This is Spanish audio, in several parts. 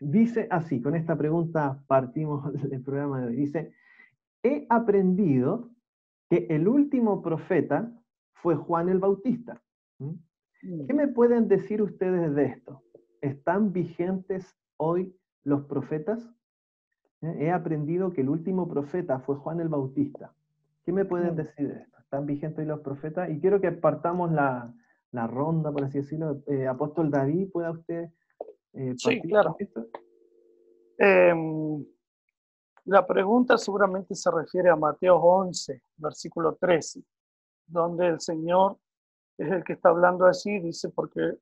dice así, con esta pregunta partimos del programa de hoy. Dice, he aprendido que el último profeta fue Juan el Bautista. ¿Mm? ¿Qué me pueden decir ustedes de esto? ¿Están vigentes hoy los profetas? He aprendido que el último profeta fue Juan el Bautista. ¿Qué me pueden decir de esto? ¿Están vigentes hoy los profetas? Y quiero que partamos la ronda, por así decirlo. Apóstol David, ¿pueda usted Sí, partir con claro. esto? La pregunta seguramente se refiere a Mateo 11, versículo 13, donde el Señor es el que está hablando así, dice, porque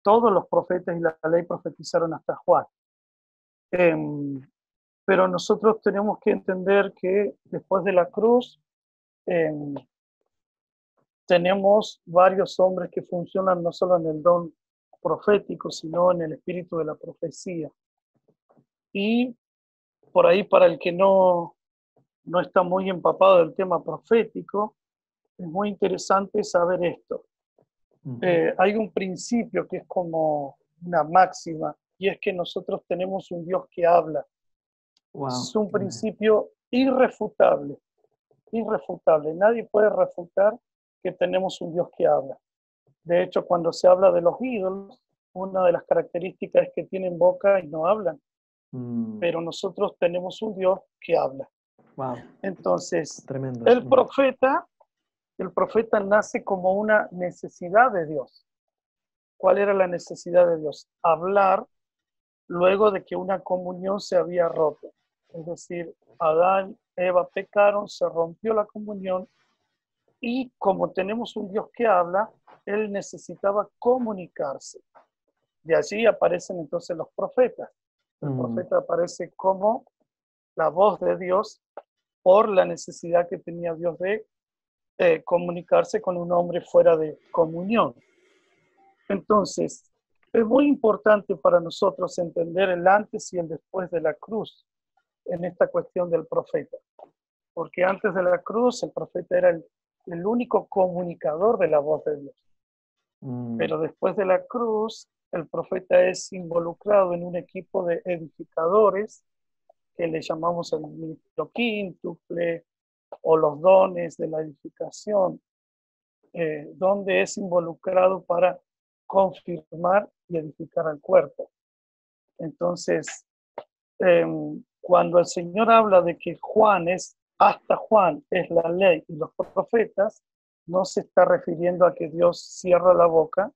todos los profetas y la ley profetizaron hasta Juan. Pero nosotros tenemos que entender que después de la cruz tenemos varios hombres que funcionan no solo en el don profético, sino en el espíritu de la profecía. Y por ahí, para el que no está muy empapado del tema profético, es muy interesante saber esto. Hay un principio que es como una máxima, y es que nosotros tenemos un Dios que habla. Wow. Es un principio irrefutable, irrefutable. Nadie puede refutar que tenemos un Dios que habla. De hecho, cuando se habla de los ídolos, una de las características es que tienen boca y no hablan. Pero nosotros tenemos un Dios que habla. Wow. Entonces, Tremendo. el profeta nace como una necesidad de Dios. ¿Cuál era la necesidad de Dios? Hablar luego de que una comunión se había roto. Es decir, Adán, Eva pecaron, se rompió la comunión y como tenemos un Dios que habla, él necesitaba comunicarse. De allí aparecen entonces los profetas. El profeta aparece como la voz de Dios por la necesidad que tenía Dios de comunicarse con un hombre fuera de comunión. Entonces, es muy importante para nosotros entender el antes y el después de la cruz en esta cuestión del profeta. Porque antes de la cruz, el profeta era el único comunicador de la voz de Dios. Pero después de la cruz, el profeta es involucrado en un equipo de edificadores que le llamamos el ministerio quíntuple o los dones de la edificación, donde es involucrado para confirmar y edificar al cuerpo. Entonces, cuando el Señor habla de que hasta Juan es la ley y los profetas, no se está refiriendo a que Dios cierra la boca,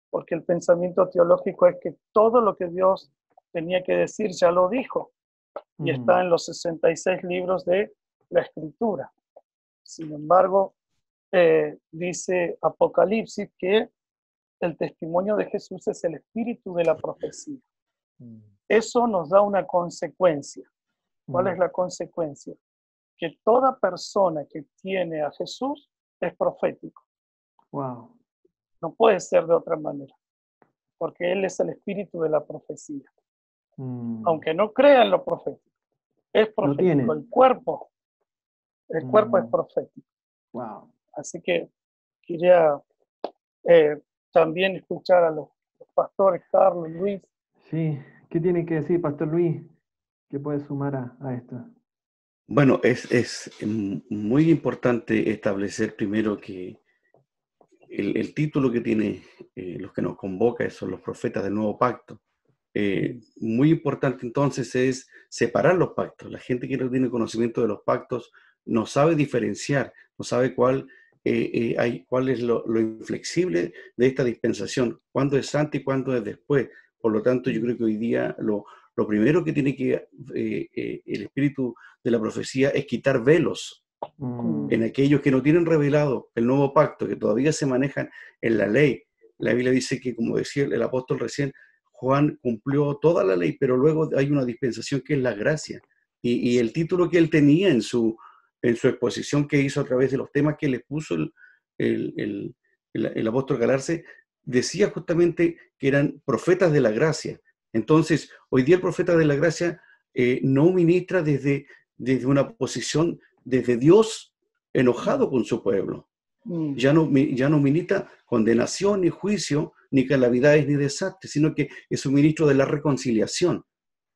porque el pensamiento teológico es que todo lo que Dios tenía que decir ya lo dijo, y está en los 66 libros de la Escritura. Sin embargo, dice Apocalipsis que el testimonio de Jesús es el espíritu de la profecía. Eso nos da una consecuencia. ¿Cuál es la consecuencia? Que toda persona que tiene a Jesús es profético. Wow. No puede ser de otra manera, porque Él es el espíritu de la profecía. Aunque no crea en lo profético, es profético. El cuerpo es profético. Wow. Así que quería también escuchar a los pastores, Carlos, Luis. Sí, ¿qué tiene que decir, Pastor Luis? ¿Qué puede sumar a esto? Bueno, es muy importante establecer primero que el título que tiene los que nos convoca son los profetas del nuevo pacto. Muy importante entonces es separar los pactos. La gente que no tiene conocimiento de los pactos no sabe diferenciar, no sabe cuál es lo inflexible de esta dispensación, cuándo es antes y cuándo es después. Por lo tanto, yo creo que hoy día lo primero que tiene que el espíritu de la profecía es quitar velos en aquellos que no tienen revelado el nuevo pacto, que todavía se manejan en la ley. La Biblia dice que, como decía el apóstol recién, Juan cumplió toda la ley, pero luego hay una dispensación que es la gracia. Y el título que él tenía en su exposición que hizo a través de los temas que le puso el apóstol Galarce, decía justamente que eran profetas de la gracia. Entonces, hoy día el profeta de la gracia no ministra desde una posición, desde Dios enojado con su pueblo. Ya no ministra condenación, ni juicio, ni calamidades, ni desastres, sino que es un ministro de la reconciliación.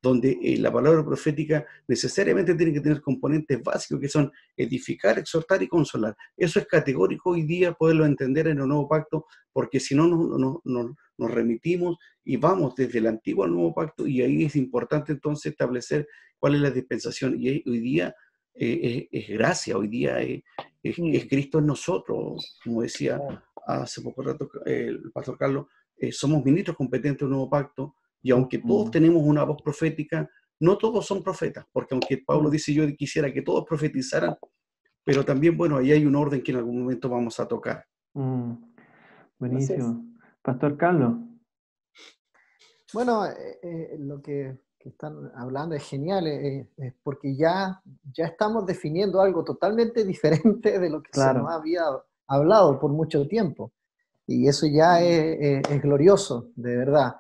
donde la palabra profética necesariamente tiene que tener componentes básicos que son edificar, exhortar y consolar. Eso es categórico hoy día poderlo entender en el nuevo pacto, porque si no nos remitimos y vamos desde el antiguo al nuevo pacto, y ahí es importante entonces establecer cuál es la dispensación. Y hoy día es gracia, hoy día es Cristo en nosotros, como decía hace poco rato el pastor Carlos, somos ministros competentes del nuevo pacto, y aunque todos tenemos una voz profética, no todos son profetas, porque aunque Pablo dice yo quisiera que todos profetizaran, pero también, bueno, ahí hay un orden que en algún momento vamos a tocar. Buenísimo. Pastor Carlos. Bueno, lo que están hablando es genial, porque ya estamos definiendo algo totalmente diferente de lo que se nos había hablado por mucho tiempo. Y eso ya es glorioso, de verdad.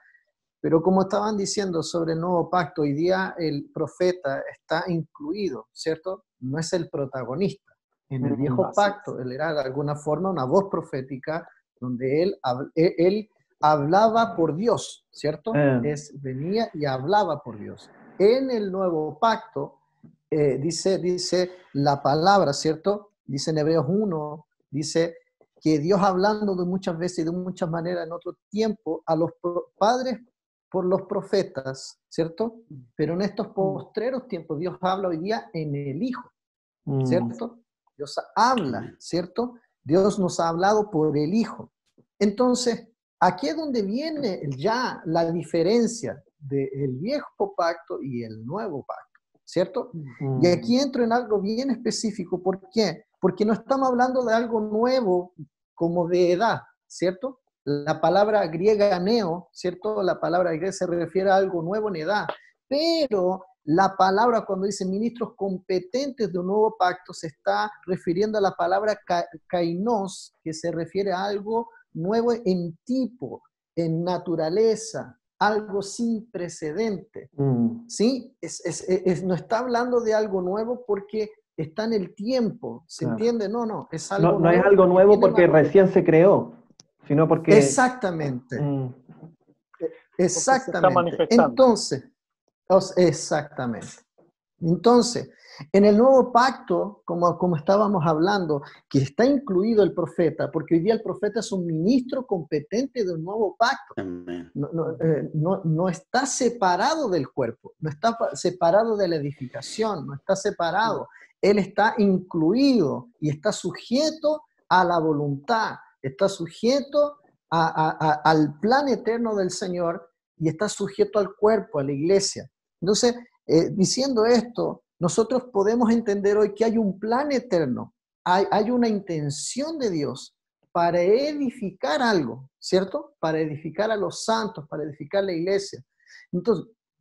Pero como estaban diciendo sobre el nuevo pacto, hoy día el profeta está incluido, ¿cierto? No es el protagonista. En el viejo pacto, él era de alguna forma una voz profética donde él hablaba por Dios, ¿cierto? Venía y hablaba por Dios. En el nuevo pacto, dice la palabra, ¿cierto? Dice en Hebreos 1, dice que Dios hablando de muchas veces y de muchas maneras en otro tiempo a los padres por los profetas, ¿cierto? Pero en estos postreros tiempos Dios habla hoy día en el Hijo, ¿cierto? Dios habla, ¿cierto? Dios nos ha hablado por el Hijo. Entonces, aquí es donde viene ya la diferencia del viejo pacto y el nuevo pacto, ¿cierto? Y aquí entro en algo bien específico. ¿Por qué? Porque no estamos hablando de algo nuevo como de edad, ¿cierto? La palabra griega neo, ¿cierto? La palabra griega se refiere a algo nuevo en edad, pero la palabra cuando dice ministros competentes de un nuevo pacto se está refiriendo a la palabra kainos, que se refiere a algo nuevo en tipo, en naturaleza, algo sin precedente. ¿Sí? No está hablando de algo nuevo porque está en el tiempo, ¿se entiende? No, es algo nuevo. No es algo nuevo porque recién se creó, sino porque... Exactamente. Exactamente. Exactamente. Entonces, en el nuevo pacto, como estábamos hablando, que está incluido el profeta, porque hoy día el profeta es un ministro competente de un nuevo pacto. No está separado del cuerpo, no está separado de la edificación, no está separado. Él está incluido y está sujeto a la voluntad, está sujeto al plan eterno del Señor y está sujeto al cuerpo, a la iglesia. Entonces, diciendo esto, nosotros podemos entender hoy que hay un plan eterno, hay una intención de Dios para edificar algo, ¿cierto? Para edificar a los santos, para edificar la iglesia.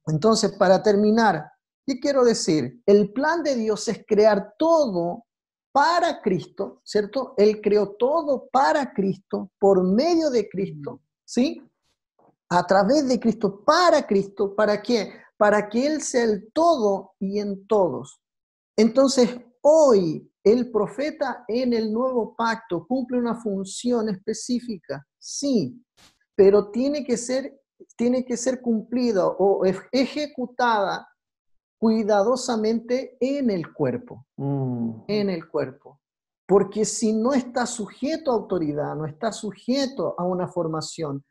Entonces, para terminar, ¿qué quiero decir? El plan de Dios es crear todo para Cristo, ¿cierto? Él creó todo para Cristo, por medio de Cristo, ¿sí? A través de Cristo, ¿para qué? Para que Él sea el todo y en todos. Entonces, hoy el profeta en el nuevo pacto cumple una función específica, sí, pero tiene que ser cumplida o ejecutada cuidadosamente en el cuerpo, en el cuerpo. Porque si no está sujeto a autoridad, no está sujeto a una formación,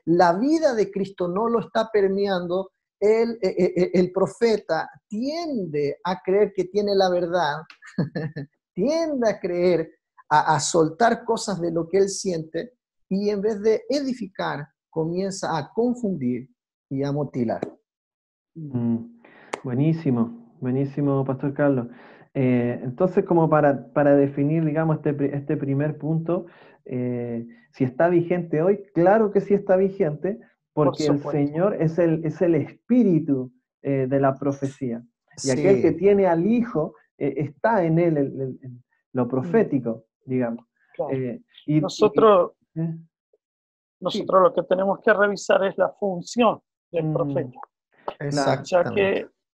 la vida de Cristo no lo está permeando, el profeta tiende a creer que tiene la verdad, tiende a creer, a soltar cosas de lo que él siente, y en vez de edificar, comienza a confundir y a mutilar. Buenísimo, Pastor Carlos. Entonces, como para definir, digamos, este primer punto, si está vigente hoy, claro que sí está vigente, porque el Señor es el espíritu de la profecía. Y aquel que tiene al Hijo, está en él lo profético, digamos. Claro. Nosotros lo que tenemos que revisar es la función del profeta.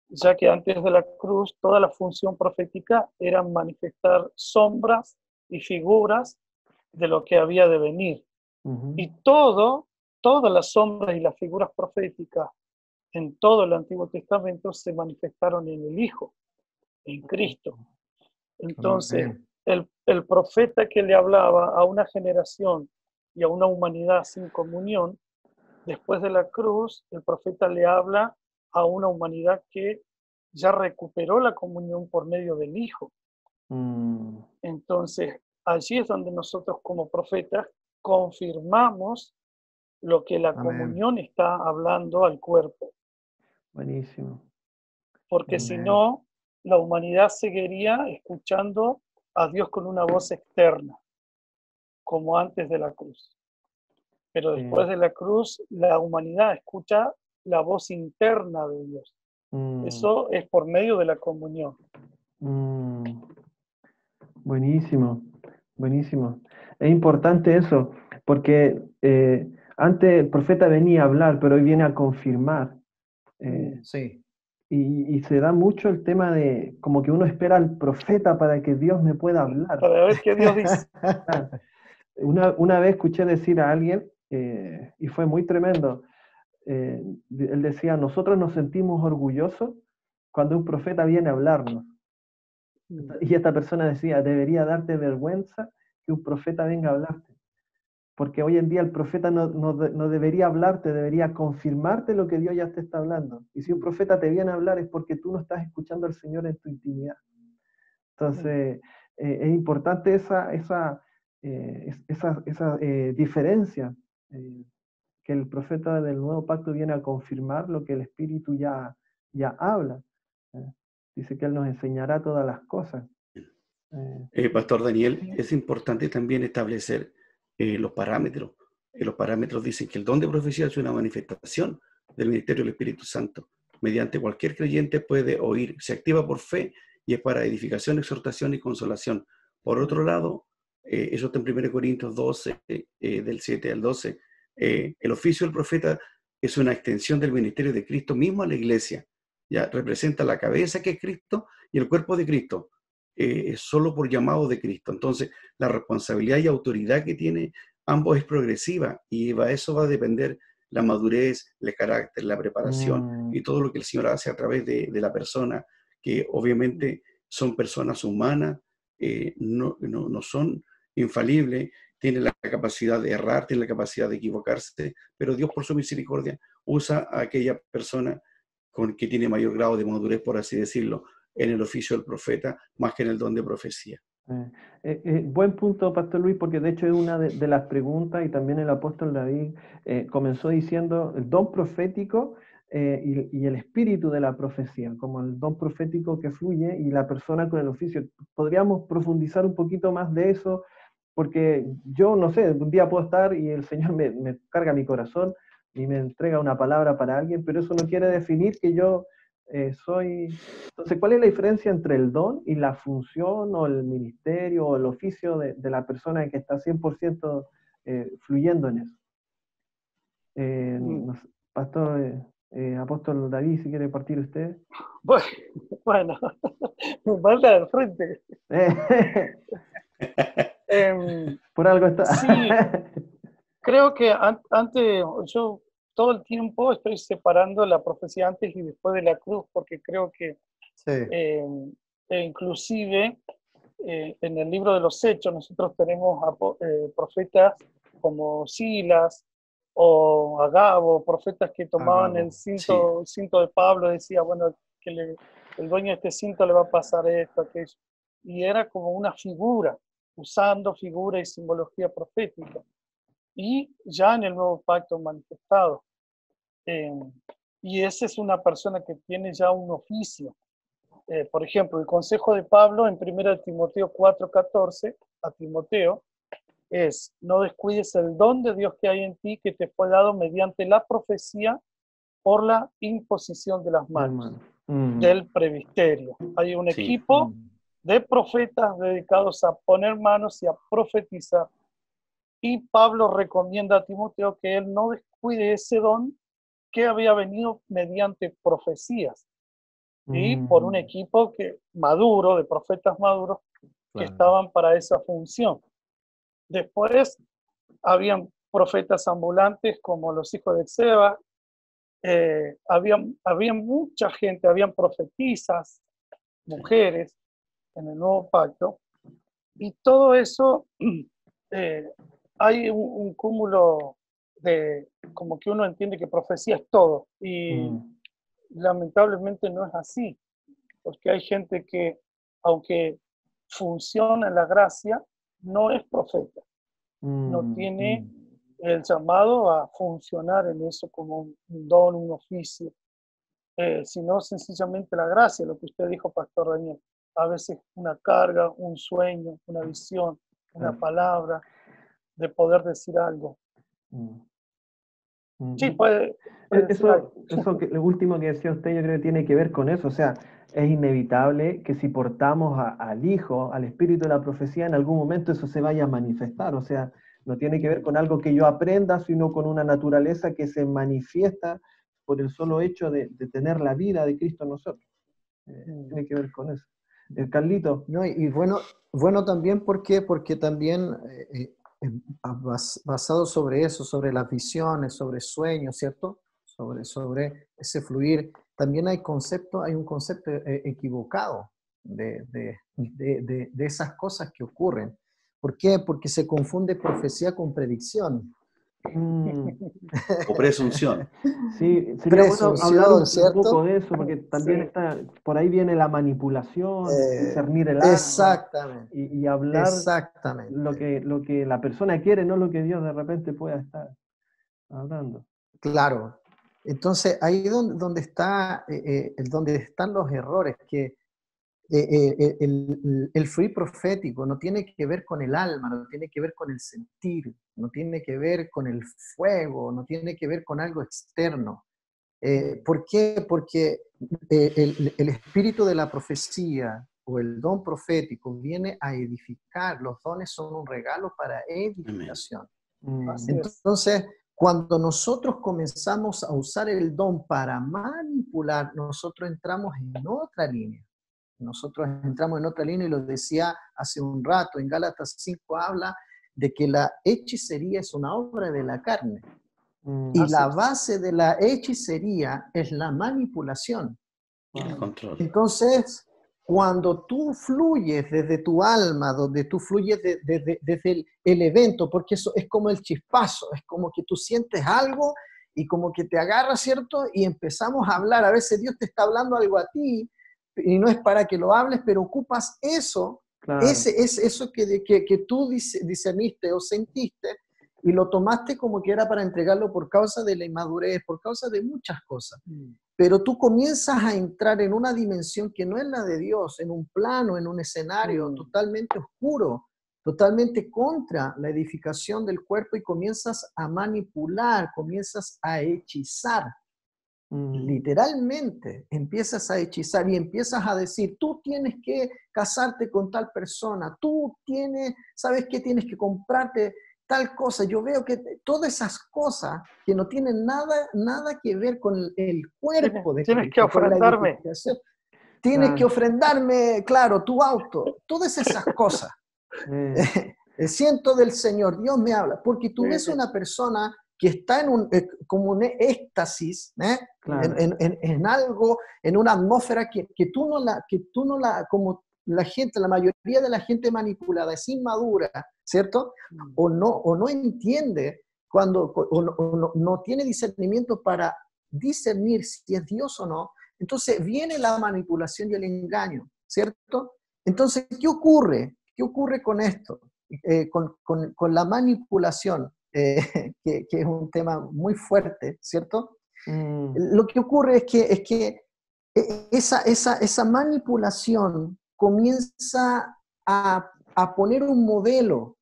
Ya que antes de la cruz toda la función profética era manifestar sombras y figuras de lo que había de venir. Y todas las sombras y las figuras proféticas en todo el Antiguo Testamento se manifestaron en el Hijo, en Cristo. Entonces, el profeta que le hablaba a una generación y a una humanidad sin comunión, después de la cruz, el profeta le habla a una humanidad que ya recuperó la comunión por medio del Hijo. Entonces, allí es donde nosotros como profetas confirmamos lo que la comunión está hablando al cuerpo. Buenísimo. Porque si no, la humanidad seguiría escuchando a Dios con una voz externa, como antes de la cruz. Pero después de la cruz, la humanidad escucha la voz interna de Dios. Eso es por medio de la comunión. Buenísimo, buenísimo. Es importante eso, porque antes el profeta venía a hablar, pero hoy viene a confirmar. Sí. Y se da mucho el tema de como que uno espera al profeta para que Dios me pueda hablar. Para ver qué Dios dice. Una vez escuché decir a alguien, y fue muy tremendo, él decía, nosotros nos sentimos orgullosos cuando un profeta viene a hablarnos. Y esta persona decía, debería darte vergüenza que un profeta venga a hablarte. Porque hoy en día el profeta no debería hablarte, debería confirmarte lo que Dios ya te está hablando. Y si un profeta te viene a hablar es porque tú no estás escuchando al Señor en tu intimidad. Entonces, es importante esa diferencia, que el profeta del Nuevo Pacto viene a confirmar lo que el Espíritu ya habla. Dice que Él nos enseñará todas las cosas. Pastor Daniel, es importante también establecer los parámetros. Los parámetros dicen que el don de profecía es una manifestación del ministerio del Espíritu Santo. Mediante cualquier creyente puede oír, se activa por fe y es para edificación, exhortación y consolación. Por otro lado, eso está en 1 Corintios 12, del 7 al 12, el oficio del profeta es una extensión del ministerio de Cristo mismo a la iglesia. Ya representa la cabeza que es Cristo y el cuerpo de Cristo. Solo por llamado de Cristo. Entonces, la responsabilidad y autoridad que tiene ambos es progresiva y eso va a depender la madurez, el carácter, la preparación y todo lo que el Señor hace a través de la persona, que obviamente son personas humanas, no son infalibles, tienen la capacidad de errar, tienen la capacidad de equivocarse, pero Dios por su misericordia usa a aquella persona que tiene mayor grado de madurez, por así decirlo, en el oficio del profeta, más que en el don de profecía. Buen punto, Pastor Luis, porque de hecho es una de las preguntas, y también el apóstol David comenzó diciendo el don profético y el espíritu de la profecía, como el don profético que fluye y la persona con el oficio. ¿Podríamos profundizar un poquito más de eso? Porque yo, no sé, un día puedo estar y el Señor me carga mi corazón y me entrega una palabra para alguien, pero eso no quiere definir que yo soy... Entonces, ¿cuál es la diferencia entre el don y la función o el ministerio o el oficio de la persona que está 100% fluyendo en eso? No sé, Pastor, Apóstol David, si quiere partir usted. Bueno, me manda al frente. Por algo está. Sí, creo que antes, yo todo el tiempo estoy separando la profecía antes y después de la cruz, porque creo que inclusive en el libro de los Hechos nosotros tenemos profetas como Silas o Agabo, profetas que tomaban el cinto de Pablo y decía, bueno, que el dueño de este cinto le va a pasar esto, aquello. Y era como una figura, usando figura y simbología profética. Y ya en el Nuevo Pacto manifestado. Y esa es una persona que tiene ya un oficio. Por ejemplo, el consejo de Pablo en 1 Timoteo 4:14 a Timoteo es: no descuides el don de Dios que hay en ti, que te fue dado mediante la profecía por la imposición de las manos del presbiterio. Hay un equipo de profetas dedicados a poner manos y a profetizar. Y Pablo recomienda a Timoteo que él no descuide ese don que había venido mediante profecías y por un equipo maduro, de profetas maduros, que estaban para esa función. Después habían profetas ambulantes como los hijos de Seba, había mucha gente, habían profetisas, mujeres en el nuevo pacto, y todo eso, hay un cúmulo de, como que uno entiende que profecía es todo, y lamentablemente no es así, porque hay gente que, aunque funciona en la gracia, no es profeta, no tiene el llamado a funcionar en eso como un don, un oficio, sino sencillamente la gracia, lo que usted dijo, Pastor Daniel. A veces una carga, un sueño, una visión, una palabra, de poder decir algo. Sí, puede decir algo. Eso lo último que decía usted, yo creo que tiene que ver con eso. O sea, es inevitable que si portamos al Hijo, al Espíritu de la profecía, en algún momento eso se vaya a manifestar. O sea, no tiene que ver con algo que yo aprenda, sino con una naturaleza que se manifiesta por el solo hecho de tener la vida de Cristo en nosotros. Tiene que ver con eso. Carlito. No, y bueno también porque también basado sobre eso, sobre las visiones, sobre sueños, ¿cierto? Sobre ese fluir, también hay un concepto equivocado de esas cosas que ocurren. ¿Por qué? Porque se confunde profecía con predicción. O presunción. Sí, sería bueno hablar un poco de eso, porque también Sí. está, por ahí viene la manipulación, discernir el alma. Exactamente. Y hablar exactamente. Lo que la persona quiere, no lo que Dios de repente pueda estar hablando. Claro. Entonces, ahí donde están los errores, que el fluir profético no tiene que ver con el alma, no tiene que ver con el sentir, no tiene que ver con el fuego, no tiene que ver con algo externo. ¿Por qué? Porque el espíritu de la profecía o el don profético viene a edificar. Los dones son un regalo para edificación. Entonces, cuando nosotros comenzamos a usar el don para manipular, nosotros entramos en otra línea. Nosotros entramos en otra línea y lo decía hace un rato, en Gálatas 5 habla de que la hechicería es una obra de la carne. Y la base de la hechicería es la manipulación. El control. Entonces, cuando tú fluyes desde tu alma, donde tú fluyes desde el evento, porque eso es como el chispazo, es como que tú sientes algo y como que te agarra, ¿cierto? Y empezamos a hablar. A veces Dios te está hablando algo a ti y no es para que lo hables, pero ocupas eso, claro. Eso que tú discerniste o sentiste y lo tomaste como que era para entregarlo por causa de la inmadurez, por causa de muchas cosas. Pero tú comienzas a entrar en una dimensión que no es la de Dios, en un plano, en un escenario totalmente oscuro, totalmente contra la edificación del cuerpo y comienzas a manipular, comienzas a hechizar. Literalmente empiezas a hechizar y empiezas a decir, tú tienes que casarte con tal persona, sabes que tienes que comprarte tal cosa. Yo veo que todas esas cosas que no tienen nada que ver con el cuerpo de tienes que ofrendarme. Tienes que ofrendarme, claro, tu auto, todas esas cosas. Siento del Señor, Dios me habla, porque tú ves una persona que está como un éxtasis, claro. en algo, en una atmósfera que tú no la, como la gente, la mayoría de la gente manipulada es inmadura, ¿cierto? O no entiende no tiene discernimiento para discernir si es Dios o no. Entonces viene la manipulación y el engaño, ¿cierto? Entonces, ¿qué ocurre? ¿Qué ocurre con esto? Con la manipulación, que es un tema muy fuerte, ¿cierto? Lo que ocurre es que esa manipulación comienza a poner un modelo,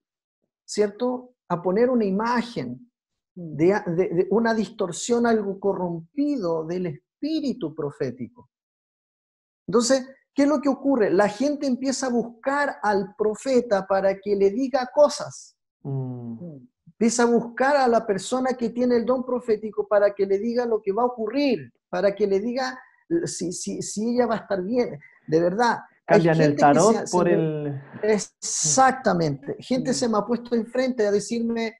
¿cierto? A poner una imagen de una distorsión, algo corrompido del espíritu profético. Entonces, ¿qué es lo que ocurre? La gente empieza a buscar al profeta para que le diga cosas. Empieza a buscar a la persona que tiene el don profético para que le diga lo que va a ocurrir, para que le diga si ella va a estar bien. De verdad. Cambian el tarot por el... Exactamente. Gente se me ha puesto enfrente a decirme,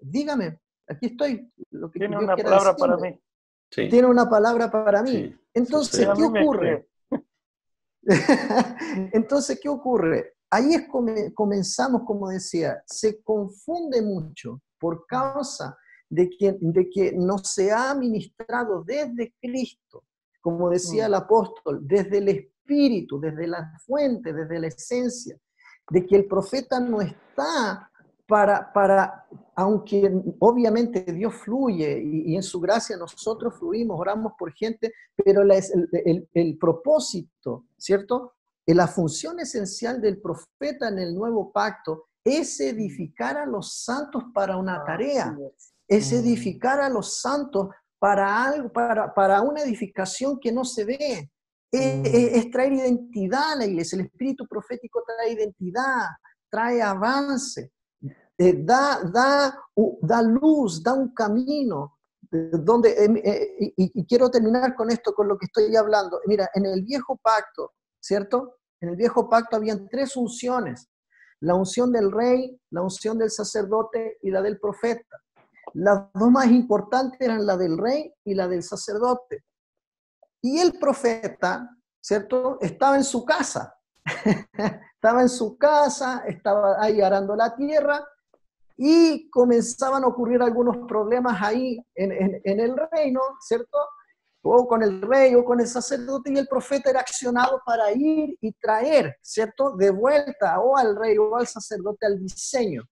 dígame, aquí estoy. Lo que tiene Dios una quiera palabra decirme. para mí. Sí. Tiene una palabra para mí. Sí. Entonces, ¿qué ocurre? Entonces, ¿qué ocurre? Ahí es comenzamos, como decía, se confunde mucho por causa de que no se ha ministrado desde Cristo, como decía el apóstol, desde el Espíritu, desde la fuente, desde la esencia, de que el profeta no está aunque obviamente Dios fluye y en su gracia nosotros fluimos, oramos por gente, pero el propósito, ¿cierto? La función esencial del profeta en el nuevo pacto es edificar a los santos para una tarea, es edificar a los santos para algo, para una edificación que no se ve. Es traer identidad a la iglesia. El espíritu profético trae identidad, trae avance. Da luz, da un camino, y quiero terminar con esto, con lo que estoy hablando. Mira, en el viejo pacto, ¿cierto? En el viejo pacto habían 3 unciones: la unción del rey, la unción del sacerdote y la del profeta. Las 2 más importantes eran la del rey y la del sacerdote. Y el profeta, ¿cierto? Estaba en su casa. Estaba en su casa, estaba ahí arando la tierra, y comenzaban a ocurrir algunos problemas ahí en el reino, ¿cierto? O con el rey o con el sacerdote, y el profeta era accionado para ir y traer, ¿cierto? De vuelta o al rey o al sacerdote al diseño,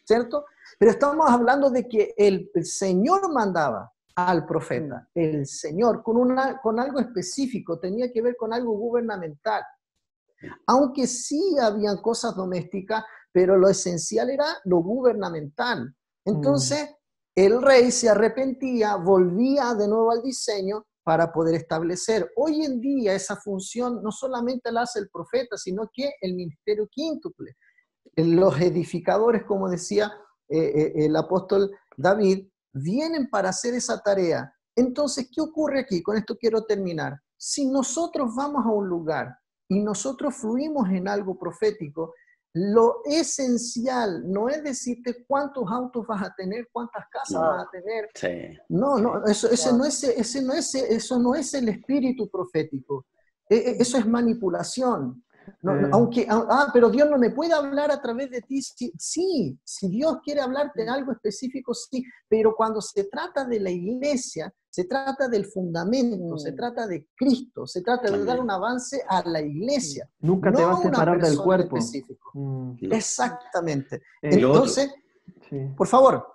¿cierto? Pero estamos hablando de que el Señor mandaba al profeta, el Señor, con algo específico, tenía que ver con algo gubernamental. Aunque sí habían cosas domésticas, pero lo esencial era lo gubernamental. Entonces, el rey se arrepentía, volvía de nuevo al diseño para poder establecer. Hoy en día esa función no solamente la hace el profeta, sino que el ministerio quíntuple. Los edificadores, como decía el apóstol David, vienen para hacer esa tarea. Entonces, ¿qué ocurre aquí? Con esto quiero terminar. Si nosotros vamos a un lugar y nosotros fluimos en algo profético, lo esencial no es decirte cuántos autos vas a tener, cuántas casas vas a tener. Sí. No, eso no es el espíritu profético. Eso es manipulación. Pero Dios no me puede hablar a través de ti. Sí, si Dios quiere hablarte algo específico, sí, pero cuando se trata de la iglesia, se trata del fundamento, se trata de Cristo, se trata de dar un avance a la iglesia. Nunca te vas a separar del cuerpo. No. Exactamente. Y lo Entonces, sí. por favor.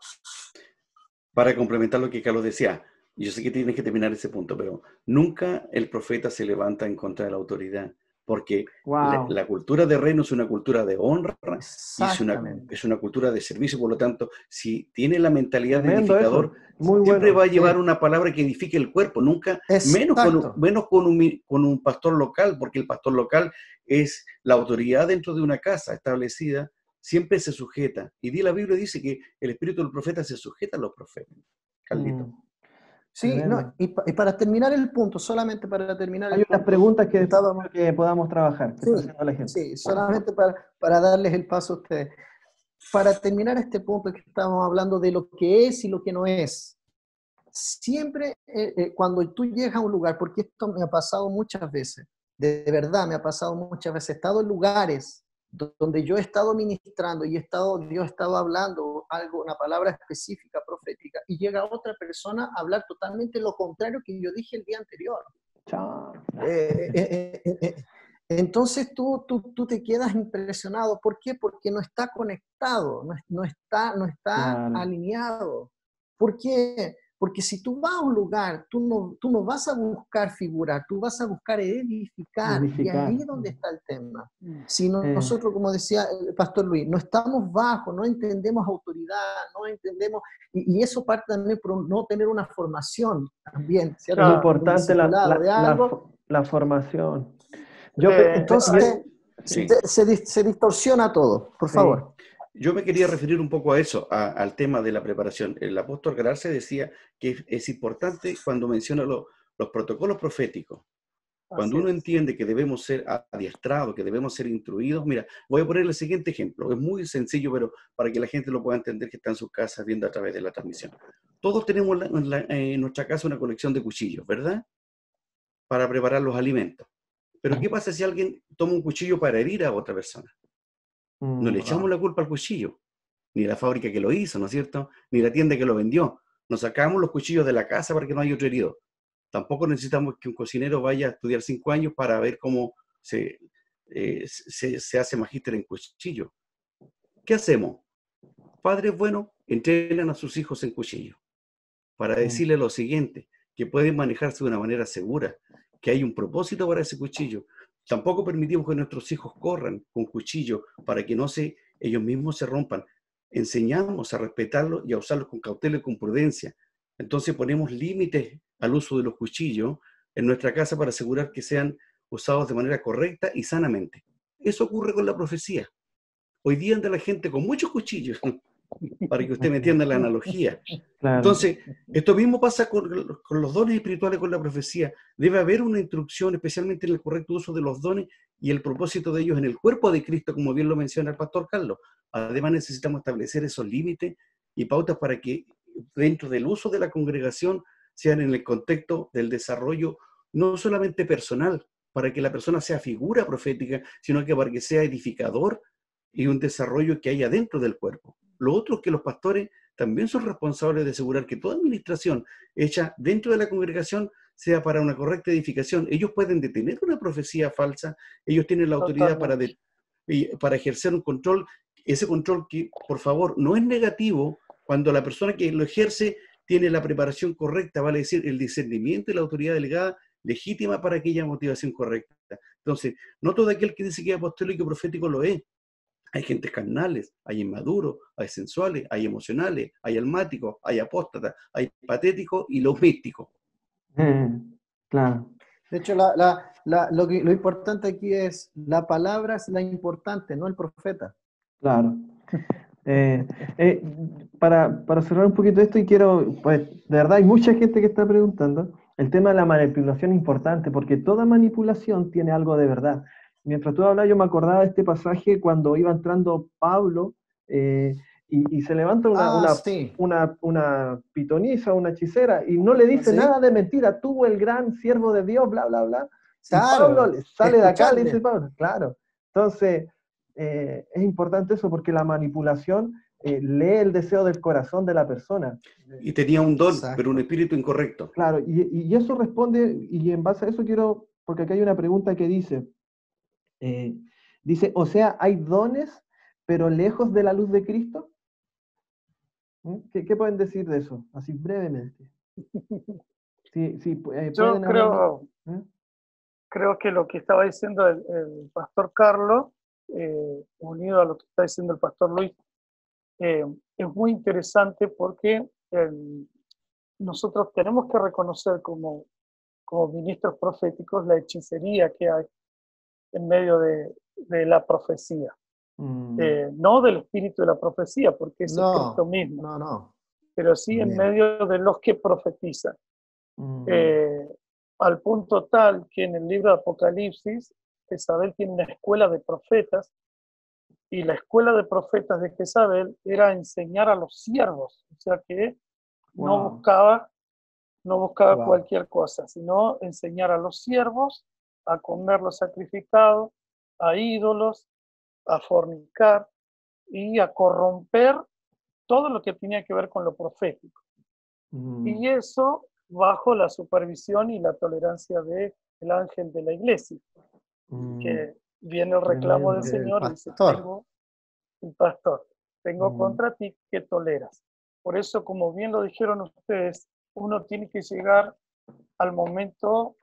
Para complementar lo que Carlos decía, yo sé que tienes que terminar ese punto, pero nunca el profeta se levanta en contra de la autoridad, porque la cultura de reino es una cultura de honra y es una cultura de servicio. Por lo tanto, si tiene la mentalidad de edificador, siempre va a llevar una palabra que edifique el cuerpo, nunca menos con un pastor local, porque el pastor local es la autoridad dentro de una casa establecida, siempre se sujeta. Y la Biblia dice que el espíritu del profeta se sujeta a los profetas. Carlito. Sí, no, y para terminar el punto, solamente para terminar Hay unas preguntas que podamos trabajar. Sí, está haciendo la gente. Sí, solamente para darles el paso a ustedes. Para terminar este punto que estábamos hablando de lo que es y lo que no es. Siempre cuando tú llegas a un lugar, porque esto me ha pasado muchas veces, de verdad me ha pasado muchas veces, he estado en lugares donde yo he estado ministrando y Dios ha estado hablando algo, una palabra específica, profética, y llega otra persona a hablar totalmente lo contrario que yo dije el día anterior. Entonces tú te quedas impresionado. ¿Por qué? Porque no está conectado, no está alineado. ¿Por qué? Porque si tú vas a un lugar, tú no vas a buscar figurar, tú vas a buscar edificar. Y ahí es donde está el tema. Si nosotros, como decía el pastor Luis, no estamos bajo, no entendemos autoridad, no entendemos, y eso parte también por no tener una formación también, ¿cierto? Es importante la formación. Entonces, se distorsiona todo, por favor. Yo me quería referir un poco a eso, al tema de la preparación. El apóstol Galarse decía que es importante cuando menciona los protocolos proféticos. Cuando uno entiende que debemos ser adiestrados, que debemos ser instruidos. Mira, voy a poner el siguiente ejemplo. Es muy sencillo, pero para que la gente lo pueda entender que está en sus casas viendo a través de la transmisión. Todos tenemos en nuestra casa una colección de cuchillos, ¿verdad? Para preparar los alimentos. Pero ¿qué pasa si alguien toma un cuchillo para herir a otra persona? No le echamos la culpa al cuchillo, ni la fábrica que lo hizo, ¿no es cierto? Ni la tienda que lo vendió. Nos sacamos los cuchillos de la casa para que no haya otro herido. Tampoco necesitamos que un cocinero vaya a estudiar 5 años para ver cómo se hace magíster en cuchillo. ¿Qué hacemos? Padres buenos entrenan a sus hijos en cuchillo para decirles lo siguiente, que pueden manejarse de una manera segura, que hay un propósito para ese cuchillo. Tampoco permitimos que nuestros hijos corran con cuchillo para que ellos mismos se rompan. Enseñamos a respetarlos y a usarlos con cautela y con prudencia. Entonces ponemos límites al uso de los cuchillos en nuestra casa para asegurar que sean usados de manera correcta y sanamente. Eso ocurre con la profecía. Hoy día anda la gente con muchos cuchillos, para que usted me entienda la analogía. Claro. Entonces, esto mismo pasa con los dones espirituales, con la profecía. Debe haber una instrucción, especialmente en el correcto uso de los dones y el propósito de ellos en el cuerpo de Cristo, como bien lo menciona el pastor Carlos. Además, necesitamos establecer esos límites y pautas para que dentro del uso de la congregación sean en el contexto del desarrollo no solamente personal, para que la persona sea figura profética, sino que para que sea edificador y un desarrollo que haya dentro del cuerpo. Lo otro es que los pastores también son responsables de asegurar que toda administración hecha dentro de la congregación sea para una correcta edificación. Ellos pueden detener una profecía falsa, ellos tienen la autoridad para ejercer un control, ese control que, por favor, no es negativo cuando la persona que lo ejerce tiene la preparación correcta, vale decir, el discernimiento y la autoridad delegada legítima para aquella motivación correcta. Entonces, no todo aquel que dice que es apostólico y profético lo es. Hay gentes carnales, hay inmaduros, hay sensuales, hay emocionales, hay almáticos, hay apóstatas, hay patéticos y los místicos. Claro. De hecho, lo importante aquí es, la palabra es la importante, no el profeta. Claro. Para cerrar un poquito esto, y quiero, pues, de verdad hay mucha gente que está preguntando, el tema de la manipulación es importante, porque toda manipulación tiene algo de verdad. Mientras tú hablabas, yo me acordaba de este pasaje cuando iba entrando Pablo y se levanta una pitonisa, una hechicera, y no le dice nada de mentira, tú el gran siervo de Dios, bla, bla, bla. Claro, y Pablo le sale de acá, le dice Pablo, claro. Entonces, es importante eso porque la manipulación lee el deseo del corazón de la persona. Y tenía un don, pero un espíritu incorrecto. Claro, y eso responde, y en base a eso quiero, porque acá hay una pregunta que dice, o sea, ¿hay dones, pero lejos de la luz de Cristo? ¿Qué pueden decir de eso? Así brevemente. Yo creo que lo que estaba diciendo el pastor Carlos, unido a lo que está diciendo el pastor Luis, es muy interesante porque nosotros tenemos que reconocer como ministros proféticos la hechicería que hay en medio de la profecía. No del espíritu de la profecía, porque eso es Cristo mismo. Pero sí en medio de los que profetizan. Al punto tal que en el libro de Apocalipsis, Jezabel tiene una escuela de profetas, y la escuela de profetas de Jezabel era enseñar a los siervos, o sea que no buscaba cualquier cosa, sino enseñar a los siervos a comer lo sacrificado, a ídolos, a fornicar y a corromper todo lo que tenía que ver con lo profético. Y eso bajo la supervisión y la tolerancia del ángel de la iglesia, que viene el reclamo del Señor y dice, tengo contra ti que toleras. Por eso, como bien lo dijeron ustedes, uno tiene que llegar al momento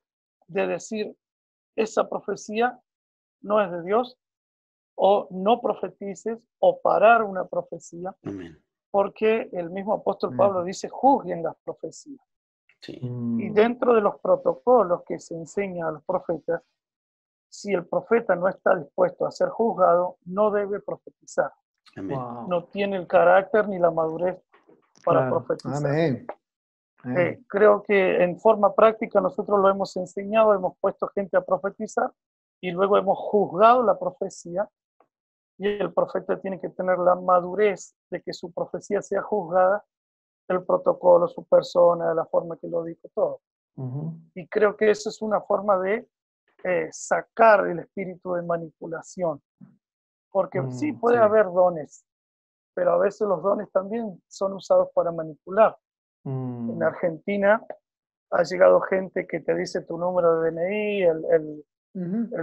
de decir, esa profecía no es de Dios, o no profetices, o parar una profecía, porque el mismo apóstol Pablo dice, juzguen las profecías. Sí. Y dentro de los protocolos que se enseña a los profetas, si el profeta no está dispuesto a ser juzgado, no debe profetizar. No tiene el carácter ni la madurez para profetizar. Creo que en forma práctica nosotros lo hemos enseñado, hemos puesto gente a profetizar y luego hemos juzgado la profecía, y el profeta tiene que tener la madurez de que su profecía sea juzgada el protocolo, su persona, la forma que lo dijo, todo. Y creo que eso es una forma de sacar el espíritu de manipulación. Porque sí puede haber dones, pero a veces los dones también son usados para manipular. En Argentina ha llegado gente que te dice tu número de DNI,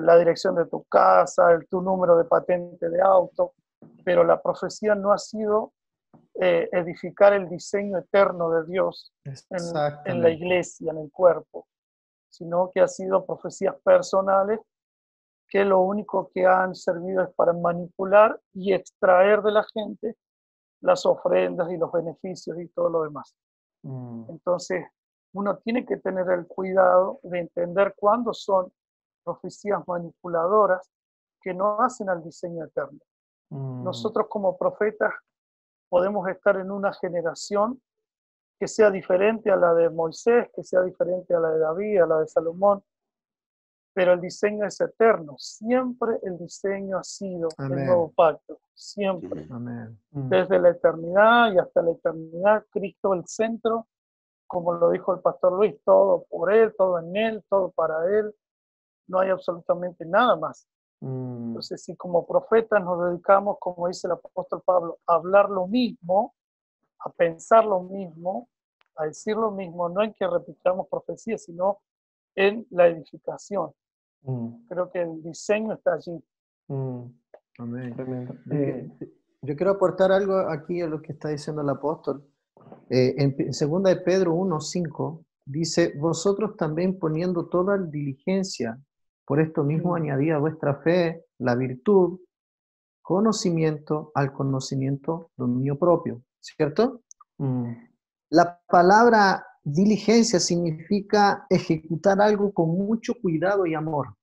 la dirección de tu casa, tu número de patente de auto, pero la profecía no ha sido edificar el diseño eterno de Dios en la iglesia, en el cuerpo, sino que ha sido profecías personales que lo único que han servido es para manipular y extraer de la gente las ofrendas y los beneficios y todo lo demás. Entonces, uno tiene que tener el cuidado de entender cuándo son profecías manipuladoras que no hacen al diseño eterno. Nosotros como profetas podemos estar en una generación que sea diferente a la de Moisés, que sea diferente a la de David, a la de Salomón, pero el diseño es eterno. Siempre el diseño ha sido el nuevo pacto, siempre. Desde la eternidad y hasta la eternidad, Cristo el centro, como lo dijo el pastor Luis, todo por Él, todo en Él, todo para Él. No hay absolutamente nada más. Entonces, si como profetas nos dedicamos, como dice el apóstol Pablo, a hablar lo mismo, a pensar lo mismo, a decir lo mismo, no en que repitamos profecías, sino en la edificación. Creo que el diseño está allí. Amén. Yo quiero aportar algo aquí a lo que está diciendo el apóstol. En 2 de Pedro 1:5 dice: vosotros también poniendo toda diligencia, por esto mismo añadid a vuestra fe la virtud, conocimiento, al conocimiento dominio propio, ¿cierto? La palabra diligencia significa ejecutar algo con mucho cuidado y amor.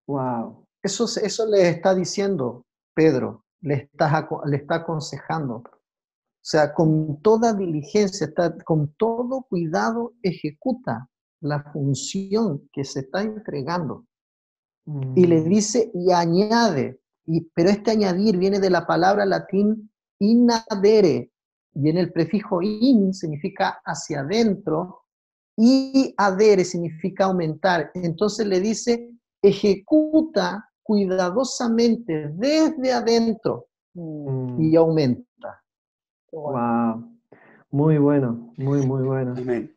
Wow. Eso le está diciendo Pedro, le está aconsejando. O sea, con toda diligencia, con todo cuidado, ejecuta la función que se está entregando. Y le dice y añade, pero este añadir viene de la palabra latín inadere, viene el prefijo in, significa hacia adentro, y adere significa aumentar. Entonces le dice, ejecuta cuidadosamente desde adentro y aumenta. Wow. Muy bueno, muy bueno. Amén.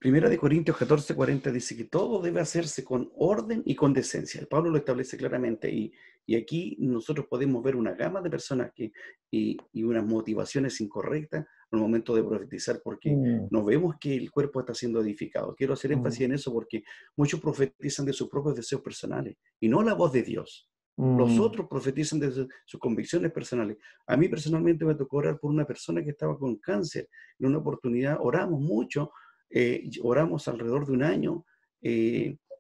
Primera de Corintios 14:40 dice que todo debe hacerse con orden y con decencia. El Pablo lo establece claramente y aquí nosotros podemos ver una gama de personas y unas motivaciones incorrectas al momento de profetizar porque no vemos que el cuerpo está siendo edificado. Quiero hacer énfasis en eso porque muchos profetizan de sus propios deseos personales y no la voz de Dios. Los otros profetizan de sus convicciones personales. A mí personalmente me tocó orar por una persona que estaba con cáncer. En una oportunidad oramos mucho, oramos alrededor de un año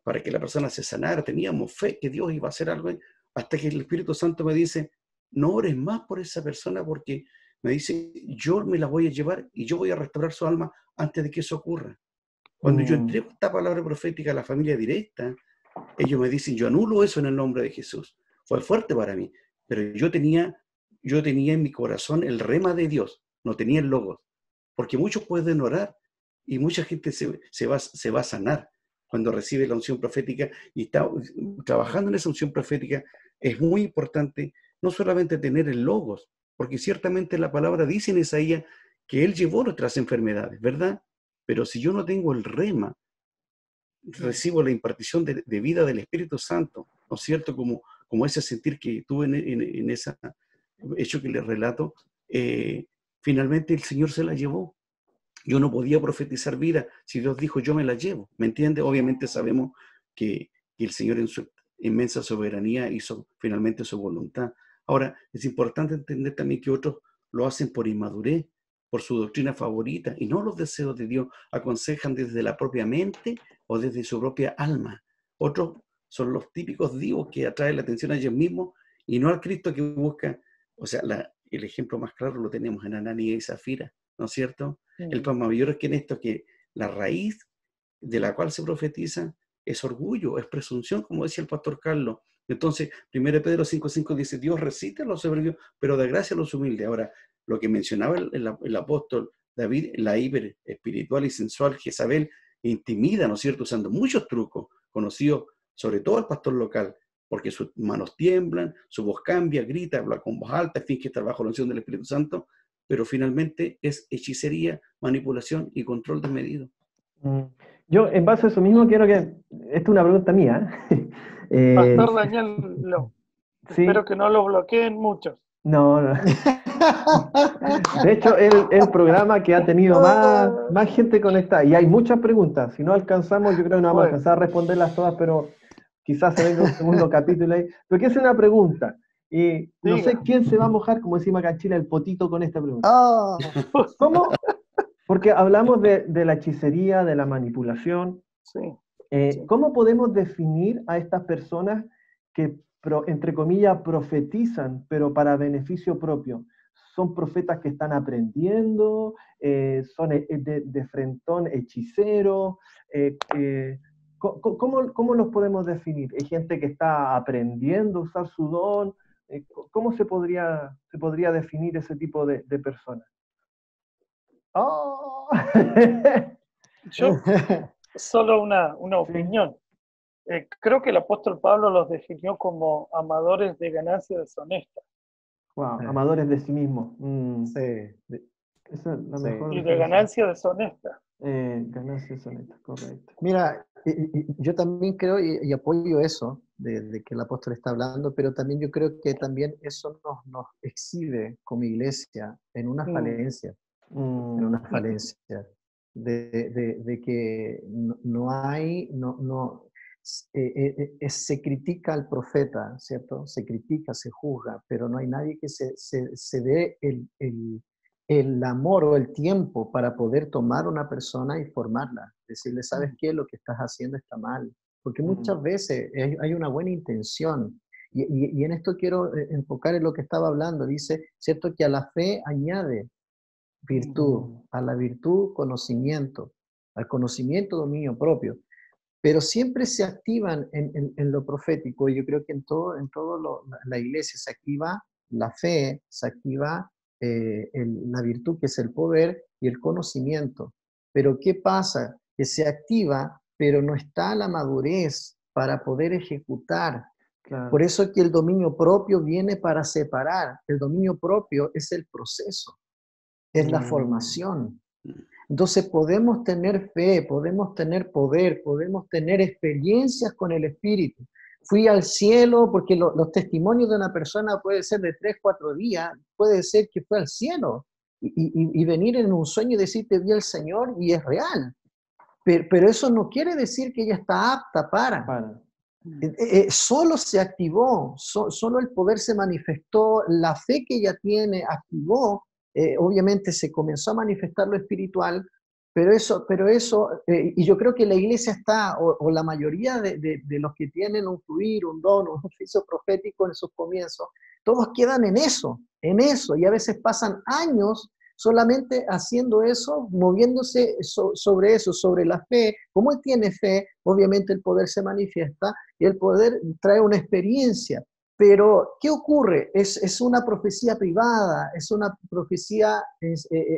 para que la persona se sanara. Teníamos fe que Dios iba a hacer algo, hasta que el Espíritu Santo me dice, no ores más por esa persona porque me dice, yo me la voy a llevar y yo voy a restaurar su alma antes de que eso ocurra. Cuando yo entrego esta palabra profética a la familia directa, ellos me dicen, yo anulo eso en el nombre de Jesús. Fue fuerte para mí, pero yo tenía en mi corazón el rema de Dios, no tenía el logos, porque muchos pueden orar y mucha gente se va a sanar cuando recibe la unción profética y está trabajando en esa unción profética. Es muy importante no solamente tener el logos, porque ciertamente la palabra dice en Isaías que Él llevó nuestras enfermedades, ¿verdad? Pero si yo no tengo el rema, recibo la impartición de vida del Espíritu Santo, ¿no es cierto? Como ese sentir que tuve en ese hecho que les relato, finalmente el Señor se la llevó. Yo no podía profetizar vida si Dios dijo, yo me la llevo, ¿me entiende? Obviamente sabemos que el Señor en su inmensa soberanía hizo finalmente su voluntad. Ahora, es importante entender también que otros lo hacen por inmadurez, por su doctrina favorita, y no los deseos de Dios. Aconsejan desde la propia mente o desde su propia alma. Otros son los típicos divos que atraen la atención a ellos mismos y no al Cristo que busca. O sea, el ejemplo más claro lo tenemos en Ananías y Zafira, ¿no es cierto? El pan mayor es que en esto, que la raíz de la cual se profetiza es orgullo, es presunción, como decía el pastor Carlos. Entonces, 1 Pedro 5:5 dice, Dios resiste a los soberbios, pero da gracia a los humildes. Ahora, lo que mencionaba el apóstol David, la hiper espiritual y sensual Jezabel, intimida, ¿no es cierto?, usando muchos trucos, conocidos sobre todo al pastor local, porque sus manos tiemblan, su voz cambia, grita, habla con voz alta, finge estar bajo la unción del Espíritu Santo, pero finalmente es hechicería, manipulación y control desmedido. Yo, en base a eso mismo, quiero que... Esta es una pregunta mía. Pastor Daniel, sí, espero que no lo bloqueen muchos. no, no. De hecho, el programa que ha tenido más gente conectada, y hay muchas preguntas. Si no alcanzamos, yo creo que no vamos a alcanzar a responderlas todas, pero quizás se venga un segundo capítulo ahí. Pero quiero hacer una pregunta. Y no sé quién se va a mojar, como decimos acá en Chile, el potito con esta pregunta. Oh. ¿Cómo? Porque hablamos de la hechicería, de la manipulación. Sí. ¿Cómo podemos definir a estas personas que, entre comillas, profetizan, pero para beneficio propio? ¿Son profetas que están aprendiendo? ¿Son de frentón hechiceros? ¿Cómo los podemos definir? ¿Hay gente que está aprendiendo a usar su don? ¿Cómo se podría definir ese tipo de personas? ¡Oh! Yo, solo una opinión. Creo que el apóstol Pablo los definió como amadores de ganancia deshonesta. Wow, amadores de sí mismos. Sí. Esa es la mejor. Y de ganancia deshonesta. Ganancia deshonesta, correcto. Mira, yo también creo y apoyo eso de que el apóstol está hablando, pero también yo creo que también eso nos exhibe como iglesia en una falencia, de que se critica al profeta, ¿cierto? Se critica, se juzga, pero no hay nadie que se dé el amor o el tiempo para poder tomar una persona y formarla. Decirle, ¿sabes qué? Lo que estás haciendo está mal. Porque muchas veces hay una buena intención. Y en esto quiero enfocar en lo que estaba hablando. Dice, ¿cierto? Que a la fe añade virtud, a la virtud conocimiento, al conocimiento dominio propio. Pero siempre se activan en lo profético. Y yo creo que en todo la iglesia se activa la fe, se activa la virtud, que es el poder, y el conocimiento. Pero ¿qué pasa? Que se activa, pero no está la madurez para poder ejecutar. Claro. Por eso es que el dominio propio viene para separar. El dominio propio es el proceso, es la formación. Entonces podemos tener fe, podemos tener poder, podemos tener experiencias con el Espíritu. Fui al cielo, porque los testimonios de una persona puede ser de 3, 4 días, puede ser que fue al cielo y venir en un sueño y decirte vi al Señor y es real. Pero eso no quiere decir que ella está apta para. Solo se activó, solo el poder se manifestó, la fe que ella tiene activó. Obviamente se comenzó a manifestar lo espiritual, pero eso y yo creo que la iglesia está, o la mayoría de los que tienen un fluir, un don, un oficio profético en sus comienzos, todos quedan en eso, y a veces pasan años solamente haciendo eso, moviéndose sobre eso, sobre la fe. Como él tiene fe, obviamente el poder se manifiesta y el poder trae una experiencia. Pero, ¿qué ocurre? Es una profecía privada, es una profecía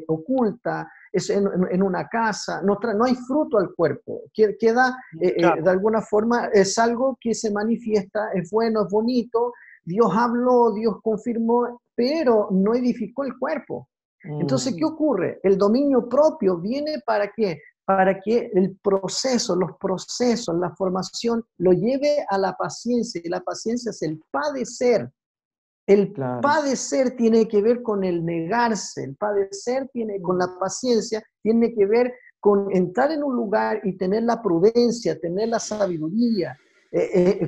oculta, es en una casa, no hay fruto al cuerpo, queda de alguna forma, es algo que se manifiesta, es bueno, es bonito, Dios habló, Dios confirmó, pero no edificó el cuerpo. Entonces, ¿qué ocurre? El dominio propio viene ¿para qué? Para que el proceso, los procesos, la formación lo lleve a la paciencia, y la paciencia es el padecer. El padecer tiene que ver con el negarse, el padecer con la paciencia, tiene que ver con entrar en un lugar y tener la prudencia, tener la sabiduría,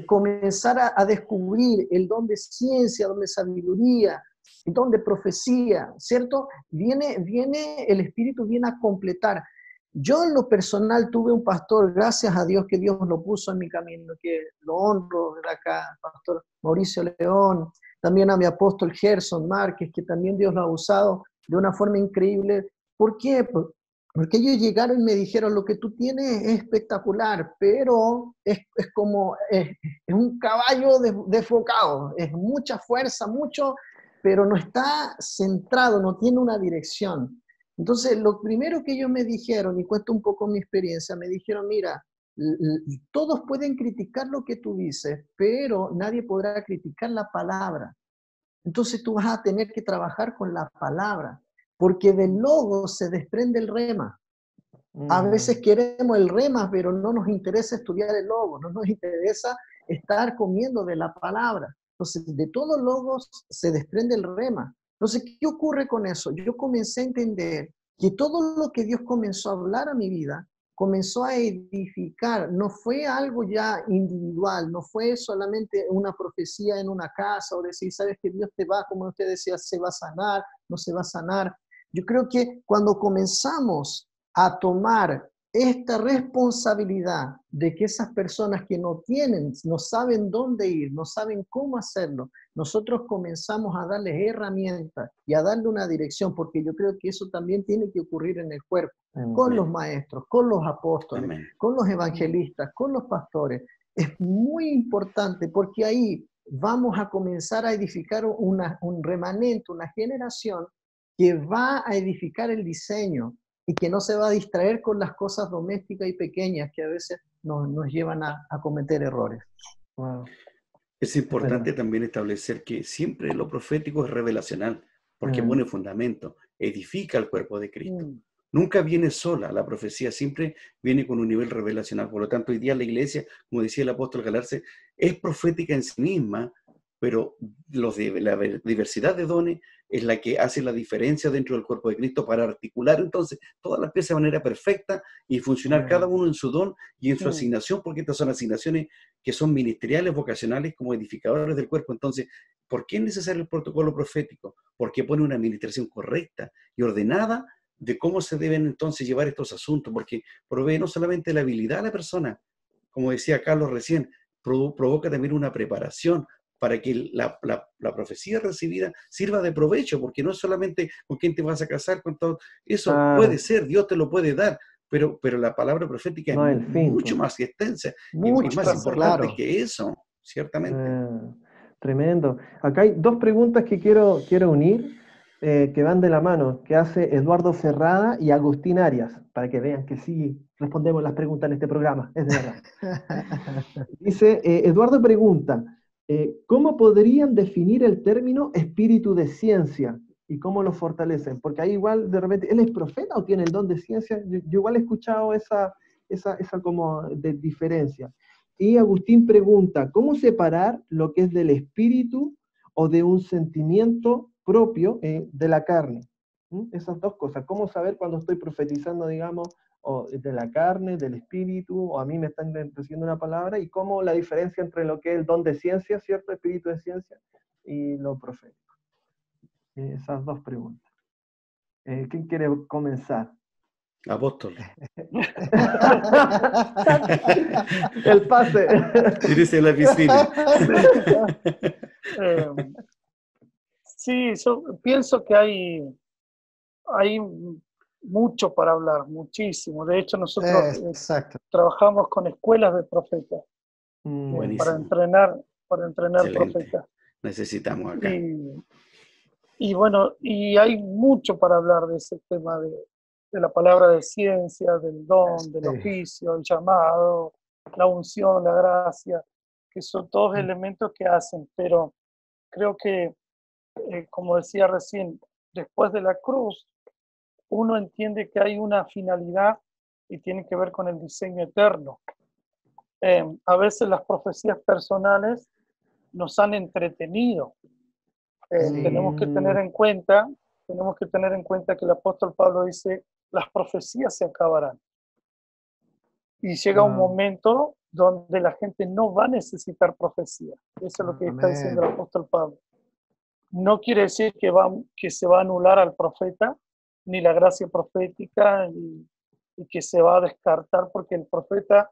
comenzar a descubrir el don de ciencia, don de sabiduría, el don de profecía, ¿cierto? El Espíritu viene a completar. Yo en lo personal tuve un pastor, gracias a Dios que Dios lo puso en mi camino, que lo honro de acá, pastor Mauricio León, también a mi apóstol Gerson Márquez, que también Dios lo ha usado de una forma increíble. ¿Por qué? Porque ellos llegaron y me dijeron, lo que tú tienes es espectacular, pero es un caballo desfocado, es mucha fuerza, mucho, pero no está centrado, no tiene una dirección. Entonces, lo primero que ellos me dijeron, y cuento un poco mi experiencia, me dijeron, mira, todos pueden criticar lo que tú dices, pero nadie podrá criticar la palabra. Entonces tú vas a tener que trabajar con la palabra, porque del logo se desprende el rema. A veces queremos el rema, pero no nos interesa estudiar el logo, no nos interesa estar comiendo de la palabra. Entonces, de todos logos se desprende el rema. Entonces, ¿qué ocurre con eso? Yo comencé a entender que todo lo que Dios comenzó a hablar a mi vida, comenzó a edificar, no fue algo ya individual, no fue solamente una profecía en una casa o decir, sabes que Dios te va, como usted decía, se va a sanar, no se va a sanar. Yo creo que cuando comenzamos a tomar esta responsabilidad de que esas personas que no tienen, no saben dónde ir, no saben cómo hacerlo, nosotros comenzamos a darles herramientas y a darle una dirección, porque yo creo que eso también tiene que ocurrir en el cuerpo, con los maestros, con los apóstoles, con los evangelistas, con los pastores. Es muy importante porque ahí vamos a comenzar a edificar un remanente, una generación que va a edificar el diseño y que no se va a distraer con las cosas domésticas y pequeñas que a veces nos llevan a cometer errores. Wow. Es importante también establecer que siempre lo profético es revelacional, porque pone fundamento, edifica el cuerpo de Cristo. Nunca viene sola, la profecía siempre viene con un nivel revelacional. Por lo tanto, hoy día la iglesia, como decía el apóstol Galarse, es profética en sí misma, pero la diversidad de dones es la que hace la diferencia dentro del cuerpo de Cristo para articular entonces todas las piezas de manera perfecta y funcionar cada uno en su don y en su asignación, porque estas son asignaciones que son ministeriales, vocacionales, como edificadores del cuerpo. Entonces, ¿por qué es necesario el protocolo profético? Porque pone una administración correcta y ordenada de cómo se deben entonces llevar estos asuntos, porque provee no solamente la habilidad a la persona, como decía Carlos recién, provoca también una preparación para que la profecía recibida sirva de provecho, porque no es solamente con quién te vas a casar, con todo eso puede ser, Dios te lo puede dar, pero la palabra profética es mucho más extensa y más importante que eso, ciertamente. Tremendo. Acá hay dos preguntas que quiero unir, que van de la mano, que hace Eduardo Ferrada y Agustín Arias, para que vean que sí respondemos las preguntas en este programa, es de verdad. Dice, Eduardo pregunta, ¿cómo podrían definir el término espíritu de ciencia y cómo lo fortalecen? Porque ahí igual de repente, ¿él es profeta o tiene el don de ciencia? Yo igual he escuchado esa como de diferencia. Y Agustín pregunta, ¿cómo separar lo que es del espíritu o de un sentimiento propio de la carne? Esas dos cosas, ¿cómo saber cuando estoy profetizando, digamos, o de la carne, del espíritu, o a mí me están diciendo una palabra, y cómo la diferencia entre lo que es el don de ciencia, ¿cierto? Espíritu de ciencia, y lo profético? Esas dos preguntas. ¿Quién quiere comenzar? Apóstol. El pase. Tírese a la piscina. Sí, yo pienso que hay mucho para hablar, muchísimo. De hecho, nosotros trabajamos con escuelas de profetas para entrenar profetas. Necesitamos acá. Y bueno, y hay mucho para hablar de ese tema de la palabra de ciencia, del don, del oficio, el llamado, la unción, la gracia, que son todos elementos que hacen, pero creo que, como decía recién, después de la cruz, uno entiende que hay una finalidad y tiene que ver con el diseño eterno. A veces las profecías personales nos han entretenido. Tenemos que tener en cuenta que el apóstol Pablo dice, las profecías se acabarán. Y llega un momento donde la gente no va a necesitar profecía. Eso es lo que está diciendo el apóstol Pablo. No quiere decir que se va a anular al profeta, ni la gracia profética, y que se va a descartar, porque el profeta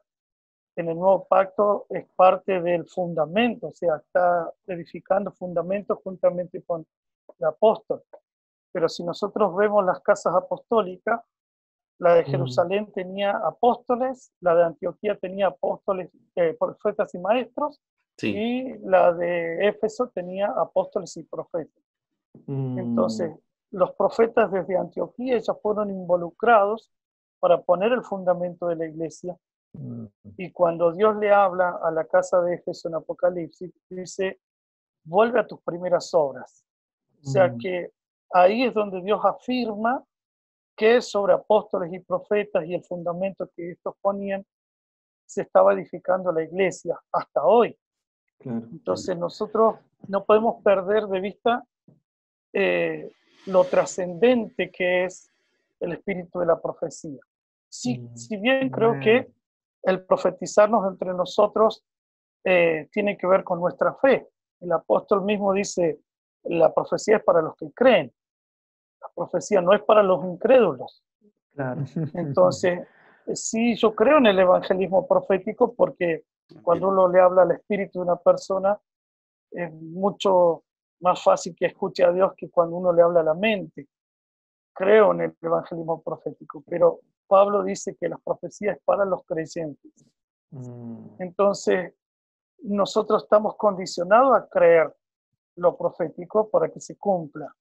en el nuevo pacto es parte del fundamento, o sea, está edificando fundamentos juntamente con el apóstol. Pero si nosotros vemos las casas apostólicas, la de Jerusalén tenía apóstoles, la de Antioquía tenía apóstoles, profetas y maestros, y la de Éfeso tenía apóstoles y profetas. Entonces, los profetas desde Antioquía ya fueron involucrados para poner el fundamento de la iglesia. Y cuando Dios le habla a la casa de Éfeso en Apocalipsis, dice, vuelve a tus primeras obras. O sea que ahí es donde Dios afirma que sobre apóstoles y profetas y el fundamento que estos ponían, se estaba edificando la iglesia hasta hoy. Claro. Entonces nosotros no podemos perder de vista lo trascendente que es el espíritu de la profecía. Si bien creo que el profetizarnos entre nosotros tiene que ver con nuestra fe. El apóstol mismo dice, la profecía es para los que creen. La profecía no es para los incrédulos. Claro. Entonces, sí, yo creo en el evangelismo profético porque cuando uno le habla al espíritu de una persona, es mucho más fácil que escuche a Dios que cuando uno le habla a la mente. Creo en el evangelismo profético, pero Pablo dice que la profecía es para los creyentes. Entonces, nosotros estamos condicionados a creer lo profético para que se cumpla.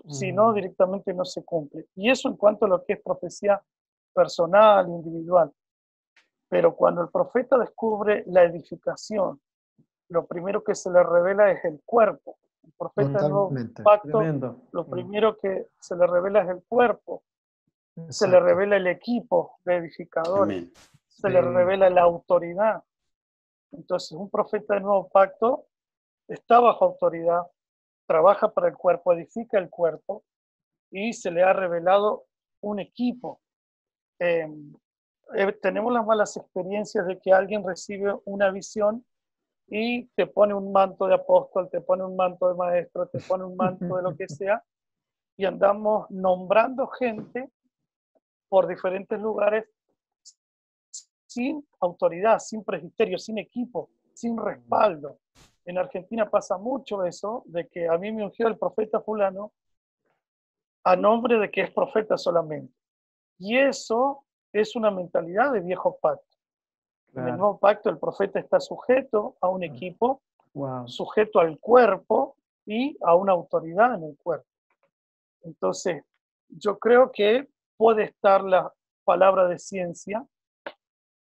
Si no, directamente no se cumple. Y eso en cuanto a lo que es profecía personal, individual. Pero cuando el profeta descubre la edificación, lo primero que se le revela es el cuerpo. El profeta del Nuevo Pacto, Tremendo. lo primero que se le revela es el cuerpo. Exacto. Se le revela el equipo de edificadores. Amén. Se le revela la autoridad. Entonces, un profeta del Nuevo Pacto está bajo autoridad, trabaja para el cuerpo, edifica el cuerpo y se le ha revelado un equipo. Tenemos las malas experiencias de que alguien recibe una visión y te pone un manto de apóstol, te pone un manto de maestro, te pone un manto de lo que sea, y andamos nombrando gente por diferentes lugares sin autoridad, sin presbiterio, sin equipo, sin respaldo. En Argentina pasa mucho eso, de que a mí me ungió el profeta fulano a nombre de que es profeta solamente. Y eso es una mentalidad de viejo pacto. Claro. En el nuevo pacto el profeta está sujeto a un equipo, Wow. sujeto al cuerpo y a una autoridad en el cuerpo. Entonces, yo creo que puede estar la palabra de ciencia,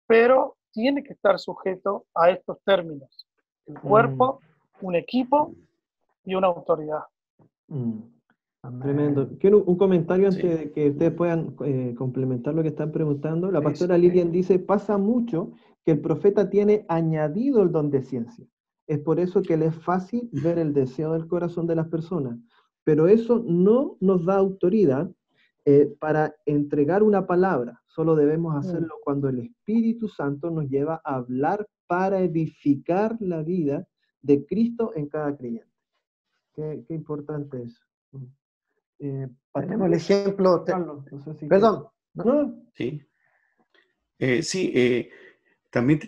pero tiene que estar sujeto a estos términos. El cuerpo, un equipo y una autoridad. Tremendo. Quiero un comentario antes Sí. de que ustedes puedan complementar lo que están preguntando. La pastora Lilian dice, pasa mucho que el profeta tiene añadido el don de ciencia. Es por eso que le es fácil ver el deseo del corazón de las personas. Pero eso no nos da autoridad para entregar una palabra. Solo debemos hacerlo cuando el Espíritu Santo nos lleva a hablar para edificar la vida de Cristo en cada creyente. Qué importante es. Tenemos el ejemplo. Carlos, no sé si Perdón. ¿No? Sí. También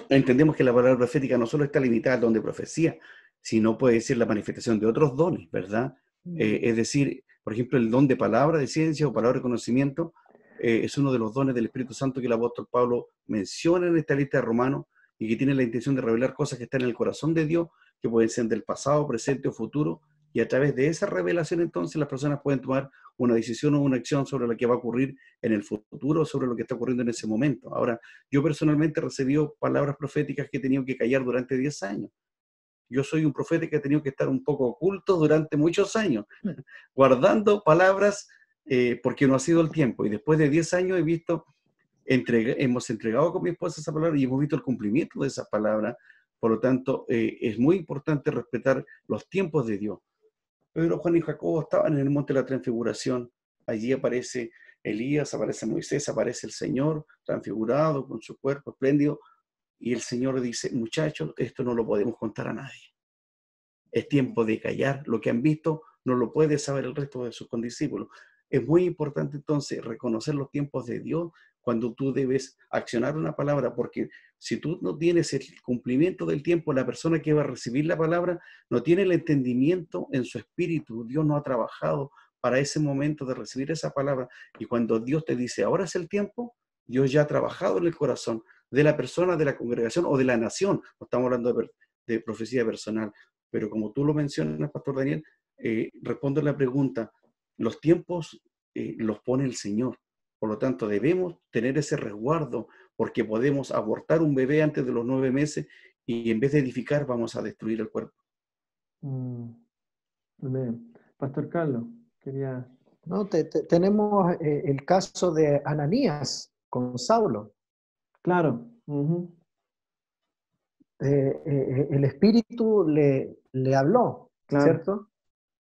entendemos que la palabra profética no solo está limitada al don de profecía, sino puede ser la manifestación de otros dones, ¿verdad? Es decir, por ejemplo, el don de palabra de ciencia o palabra de conocimiento es uno de los dones del Espíritu Santo que el apóstol Pablo menciona en esta lista de Romanos y que tiene la intención de revelar cosas que están en el corazón de Dios, que pueden ser del pasado, presente o futuro, y a través de esa revelación entonces las personas pueden tomar una decisión o una acción sobre lo que va a ocurrir en el futuro, sobre lo que está ocurriendo en ese momento. Ahora, yo personalmente he recibido palabras proféticas que he tenido que callar durante 10 años. Yo soy un profeta que ha tenido que estar un poco oculto durante muchos años, guardando palabras porque no ha sido el tiempo. Y después de 10 años he visto, hemos entregado con mi esposa esa palabra y hemos visto el cumplimiento de esas palabras. Por lo tanto, es muy importante respetar los tiempos de Dios. Pedro, Juan y Jacobo estaban en el monte de la transfiguración. Allí aparece Elías, aparece Moisés, aparece el Señor transfigurado con su cuerpo espléndido. Y el Señor dice, muchachos, esto no lo podemos contar a nadie. Es tiempo de callar. Lo que han visto no lo puede saber el resto de sus condiscípulos. Es muy importante entonces reconocer los tiempos de Dios cuando tú debes accionar una palabra, porque si tú no tienes el cumplimiento del tiempo, la persona que va a recibir la palabra no tiene el entendimiento en su espíritu. Dios no ha trabajado para ese momento de recibir esa palabra. Y cuando Dios te dice, ahora es el tiempo, Dios ya ha trabajado en el corazón de la persona, de la congregación o de la nación. No estamos hablando de profecía personal. Pero como tú lo mencionas, Pastor Daniel, respondo a la pregunta, los tiempos los pone el Señor. Por lo tanto, debemos tener ese resguardo, porque podemos abortar un bebé antes de los 9 meses y en vez de edificar vamos a destruir el cuerpo. Amén. Pastor Carlos, quería... No, tenemos el caso de Ananías con Saulo. Claro. El Espíritu le habló, Claro. ¿cierto?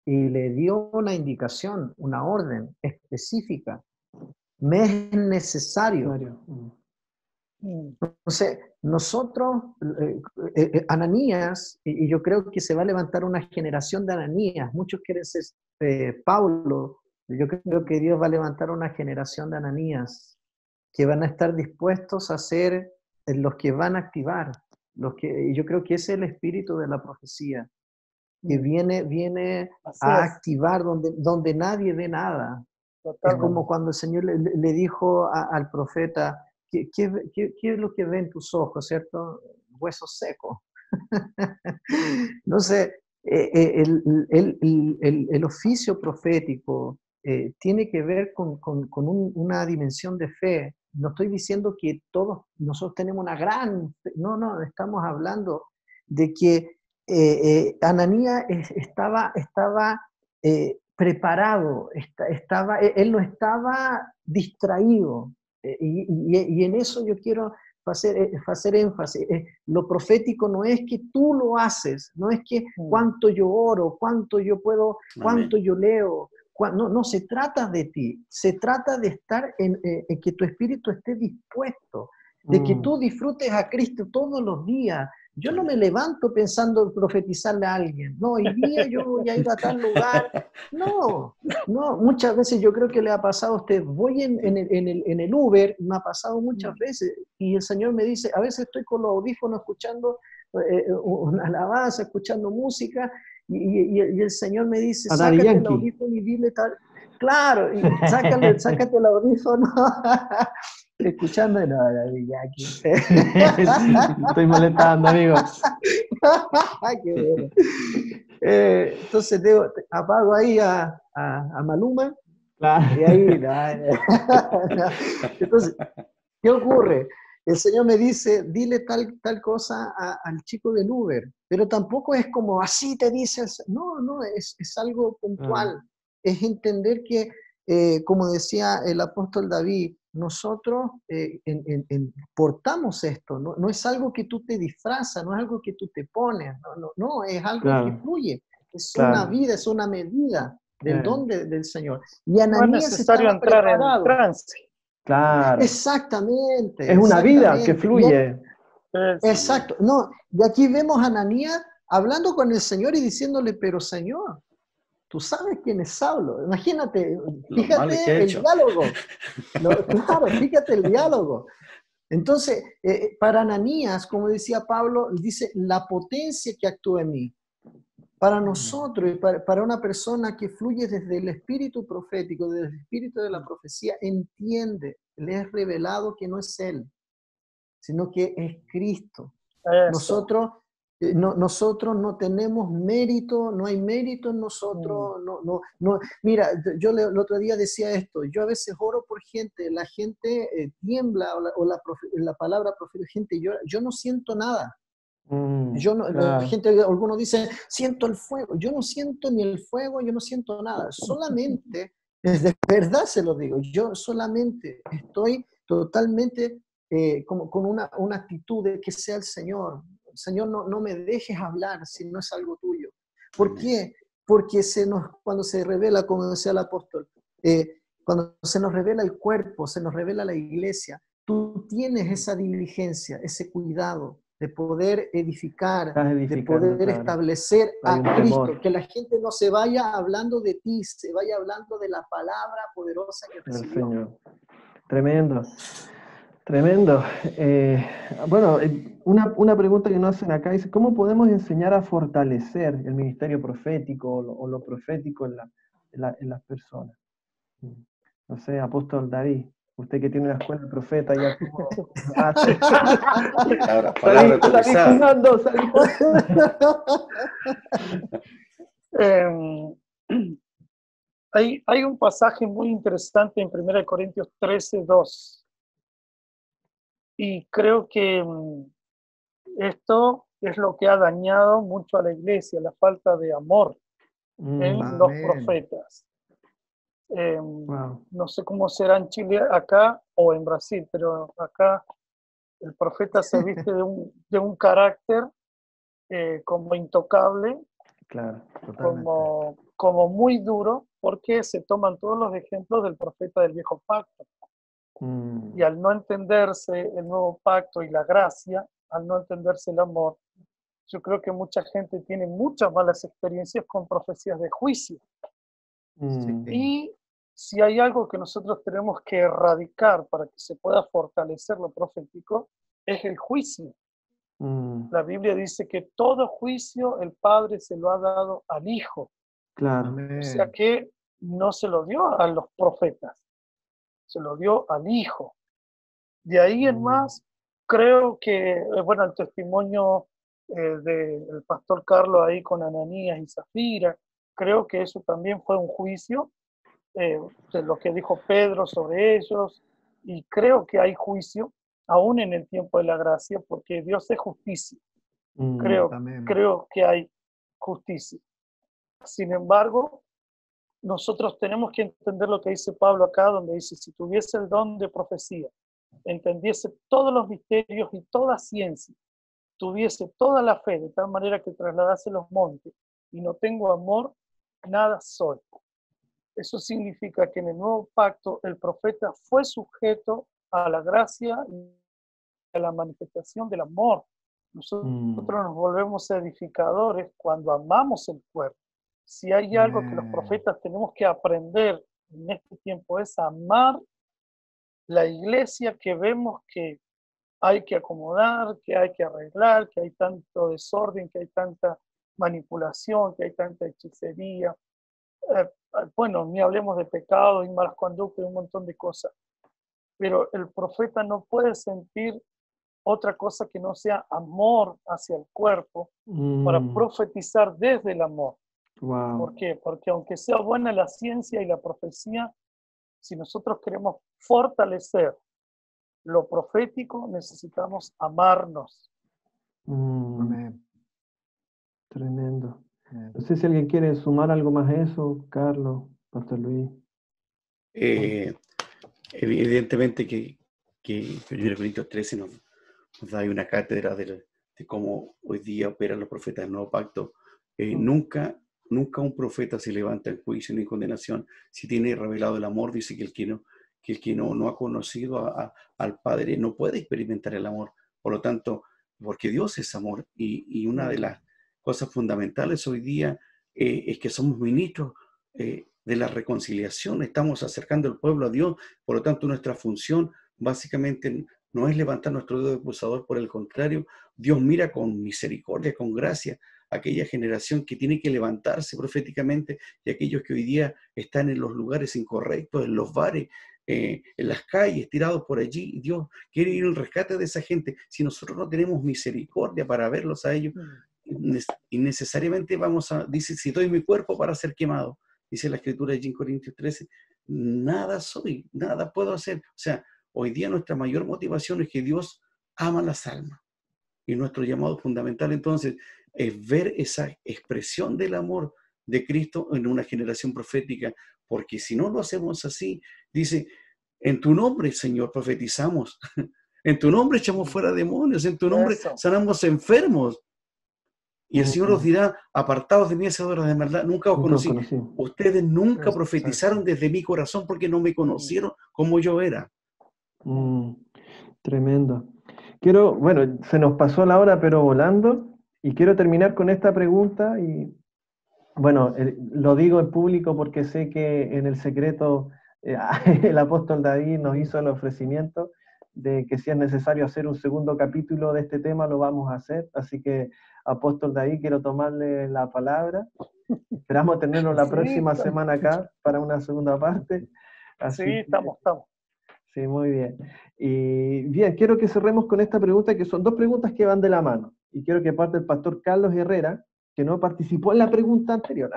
Y le dio una indicación, una orden específica. Me es necesario. Claro. Entonces, nosotros, Ananías, y yo creo que se va a levantar una generación de Ananías. Muchos quieren ser Pablo. Yo creo que Dios va a levantar una generación de Ananías que van a estar dispuestos a ser los que van a activar. Yo creo que ese es el espíritu de la profecía, que viene a activar donde nadie ve nada. Totalmente. Es como cuando el Señor le dijo al profeta, ¿qué es lo que ven tus ojos, cierto? Huesos secos. No sé, el oficio profético tiene que ver con una dimensión de fe. No estoy diciendo que todos nosotros tenemos una gran fe. No, estamos hablando de que Ananías estaba preparado, él no estaba distraído. Y en eso yo quiero hacer énfasis. Lo profético no es que tú lo haces, no es que cuánto yo oro, cuánto yo puedo, cuánto yo leo. No se trata de ti, se trata de estar en que tu espíritu esté dispuesto, de que tú disfrutes a Cristo todos los días. Yo no me levanto pensando en profetizarle a alguien. No, hoy día yo voy a ir a tal lugar. No, muchas veces yo creo que le ha pasado a usted. Voy en el Uber, me ha pasado muchas veces, y el Señor me dice, a veces estoy con los audífonos escuchando una alabanza, escuchando música, y el Señor me dice, sácate el audífono y dile tal. Claro, y sácate el audífono. Escuchando aquí. Estoy molestando, amigo. Qué bueno. Entonces apago ahí a Maluma. Claro. Y ahí, Entonces, ¿qué ocurre? El Señor me dice, dile tal cosa al chico del Uber, pero tampoco es como así te dices. No, es algo puntual. Es entender que, como decía el apóstol David, nosotros portamos esto, no es algo que tú te disfrazas, no es algo que tú te pones, no, es algo que fluye, es una vida, es una medida del don del Señor. Y Ananías no es necesario entrar preparado. En trance. Claro. Exactamente. Es una vida que fluye. Exacto. No, y aquí vemos a Ananías hablando con el Señor y diciéndole, pero Señor, tú sabes quién es Saulo. Imagínate, fíjate el diálogo. Claro, fíjate el diálogo. Entonces, para Ananías, como decía Pablo, dice, la potencia que actúa en mí. Para nosotros y para una persona que fluye desde el espíritu profético, desde el espíritu de la profecía, entiende, le es revelado que no es Él, sino que es Cristo. Nosotros no tenemos mérito, no hay mérito en nosotros. No. Mira, yo el otro día decía esto, yo a veces oro por gente, la gente tiembla, la palabra profética, gente llora, yo no siento nada. La gente, algunos dicen, siento el fuego. Yo no siento ni el fuego, yo no siento nada. Solamente, de verdad se lo digo, yo solamente estoy totalmente con una actitud de que sea el Señor. Señor, no me dejes hablar si no es algo tuyo. ¿Por qué? Porque cuando se revela, como decía el apóstol, cuando se nos revela el cuerpo, se nos revela la iglesia, tú tienes esa diligencia, ese cuidado de poder edificar, de poder establecer a Cristo, que la gente no se vaya hablando de ti, se vaya hablando de la palabra poderosa que recibió. Señor. Tremendo. Bueno, una pregunta que nos hacen acá dice, ¿cómo podemos enseñar a fortalecer el ministerio profético o lo profético en las personas? No sé, apóstol David. Usted que tiene una escuela de profeta ya tuvo... Hay un pasaje muy interesante en 1 Corintios 13:2. Y creo que esto es lo que ha dañado mucho a la iglesia, la falta de amor en los Amén. profetas. Wow. No sé cómo será en Chile acá o en Brasil, pero acá el profeta se viste de un carácter como intocable, Claro. Totalmente. como muy duro, porque se toman todos los ejemplos del profeta del viejo pacto. Y al no entenderse el nuevo pacto y la gracia, al no entenderse el amor, yo creo que mucha gente tiene muchas malas experiencias con profecías de juicio. Sí. Y si hay algo que nosotros tenemos que erradicar para que se pueda fortalecer lo profético, es el juicio. La Biblia dice que todo juicio el Padre se lo ha dado al Hijo. Claro. Amén. O sea que no se lo dio a los profetas, se lo dio al Hijo. De ahí en más, creo que, bueno, el testimonio del pastor Carlos ahí con Ananías y Zafira, creo que eso también fue un juicio de lo que dijo Pedro sobre ellos, y creo que hay juicio aún en el tiempo de la gracia, porque Dios es justicia. Amén. Creo que hay justicia. Sin embargo, nosotros tenemos que entender lo que dice Pablo acá, donde dice, si tuviese el don de profecía, entendiese todos los misterios y toda ciencia, tuviese toda la fe, de tal manera que trasladase los montes, y no tengo amor, nada soy. Eso significa que en el nuevo pacto el profeta fue sujeto a la gracia y a la manifestación del amor. Nosotros nos volvemos edificadores cuando amamos el cuerpo. Si hay algo que los profetas tenemos que aprender en este tiempo es amar la iglesia que vemos que hay que acomodar, que hay que arreglar, que hay tanto desorden, que hay tanta manipulación, que hay tanta hechicería. Bueno, ni hablemos de pecado y malas conductas y un montón de cosas. Pero el profeta no puede sentir otra cosa que no sea amor hacia el cuerpo para profetizar desde el amor. Wow. ¿Por qué? Porque aunque sea buena la ciencia y la profecía, si nosotros queremos fortalecer lo profético, necesitamos amarnos. Amén. Tremendo. No sé si alguien quiere sumar algo más a eso, Carlos, Pastor Luis. Evidentemente que 1 Corintios 13 nos da ahí una cátedra de cómo hoy día operan los profetas del nuevo pacto. Nunca un profeta se levanta en juicio ni en condenación si tiene revelado el amor. Dice que el que no ha conocido al Padre no puede experimentar el amor. Por lo tanto, porque Dios es amor, y una de las cosas fundamentales hoy día es que somos ministros de la reconciliación. Estamos acercando al pueblo a Dios. Por lo tanto, nuestra función básicamente no es levantar nuestro dedo acusador. Por el contrario, Dios mira con misericordia, con gracia a aquella generación que tiene que levantarse proféticamente, y aquellos que hoy día están en los lugares incorrectos, en los bares, en las calles, tirados por allí. Dios quiere ir al rescate de esa gente. Si nosotros no tenemos misericordia para verlos a ellos, innecesariamente dice, si doy mi cuerpo para ser quemado, dice la escritura allí en Corintios 13, nada soy, nada puedo hacer. O sea, hoy día nuestra mayor motivación es que Dios ama las almas. Y nuestro llamado fundamental entonces es ver esa expresión del amor de Cristo en una generación profética, porque si no lo hacemos así, dice, en tu nombre, Señor, profetizamos, en tu nombre echamos fuera demonios, en tu nombre sanamos enfermos. Y el Señor os dirá, apartados de mí, hacedores de maldad, nunca os conocí. Ustedes nunca profetizaron desde mi corazón porque no me conocieron como yo era. Tremendo. Bueno, se nos pasó la hora, pero volando, y quiero terminar con esta pregunta, y bueno, lo digo en público porque sé que en el secreto el apóstol David nos hizo el ofrecimiento de que si es necesario hacer un segundo capítulo de este tema, lo vamos a hacer. Así que, apóstol David, quiero tomarle la palabra. Esperamos tenerlo la próxima semana acá para una segunda parte. Así sí, estamos. Sí, muy bien. Y bien, quiero que cerremos con esta pregunta, que son dos preguntas que van de la mano. Y quiero que parte el pastor Carlos Herrera, que no participó en la pregunta anterior.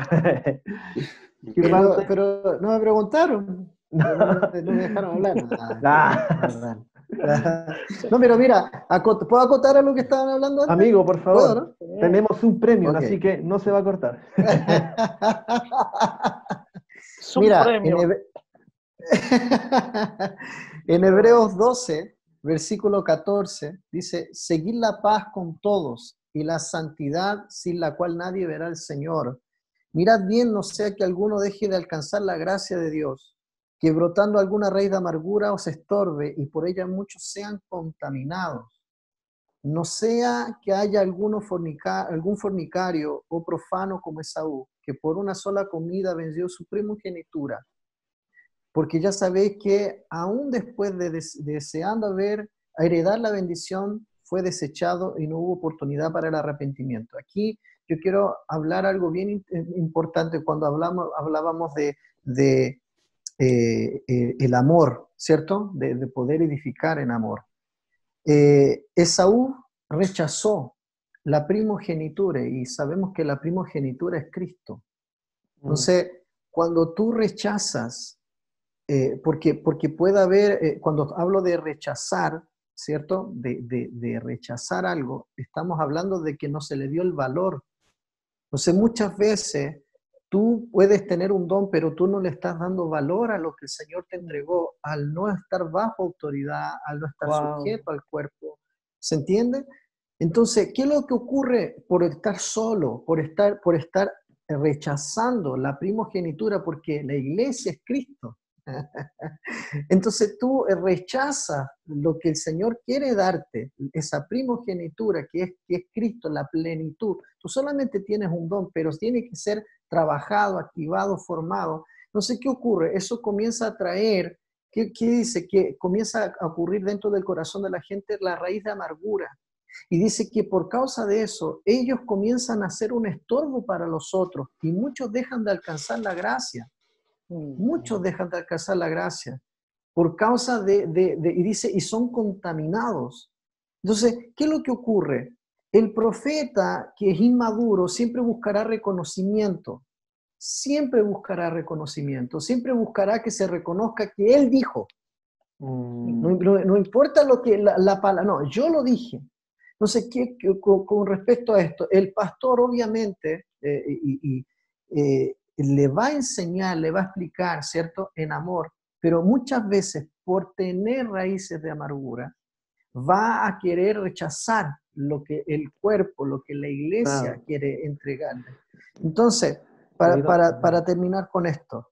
Pero no me preguntaron, no me dejaron hablar. No, pero mira, ¿puedo acotar a lo que estaban hablando antes? Amigo, por favor, ¿Puedo, no? tenemos un premio, Okay. así que no se va a cortar. Mira, en Hebreos 12, versículo 14, dice, seguid la paz con todos y la santidad sin la cual nadie verá al Señor. Mirad bien, no sea que alguno deje de alcanzar la gracia de Dios, que brotando alguna raíz de amargura os estorbe y por ella muchos sean contaminados. No sea que haya algún fornicario o profano como Esaú, que por una sola comida venció su primogenitura. Porque ya sabéis que aún después de deseando heredar la bendición, fue desechado y no hubo oportunidad para el arrepentimiento. Aquí yo quiero hablar algo bien importante cuando hablábamos de el amor, ¿cierto? De poder edificar en amor. Esaú rechazó la primogenitura y sabemos que la primogenitura es Cristo. Entonces, cuando tú rechazas, porque puede haber, cuando hablo de rechazar, ¿cierto? De rechazar algo, estamos hablando de que no se le dio el valor. Entonces, muchas veces tú puedes tener un don, pero tú no le estás dando valor a lo que el Señor te entregó al no estar bajo autoridad, al no estar sujeto al cuerpo. ¿Se entiende? Entonces, ¿qué es lo que ocurre por estar solo, por estar rechazando la primogenitura? Porque la iglesia es Cristo. Entonces tú rechazas lo que el Señor quiere darte, esa primogenitura que es Cristo, la plenitud. Tú solamente tienes un don, pero tiene que ser trabajado, activado, formado. Entonces, ¿qué ocurre? Eso comienza a traer, ¿qué dice? Que comienza a ocurrir dentro del corazón de la gente la raíz de amargura. Y dice que por causa de eso, ellos comienzan a ser un estorbo para los otros y muchos dejan de alcanzar la gracia. Muchos dejan de alcanzar la gracia por causa y dice, y son contaminados. Entonces, ¿qué es lo que ocurre? El profeta que es inmaduro siempre buscará reconocimiento, siempre buscará que se reconozca que él dijo. No importa lo que la palabra, no, yo lo dije. Entonces, con respecto a esto, el pastor obviamente le va a enseñar, le va a explicar, ¿cierto? En amor, pero muchas veces por tener raíces de amargura, va a querer rechazar lo que el cuerpo, lo que la iglesia quiere entregarle. Entonces, para terminar con esto,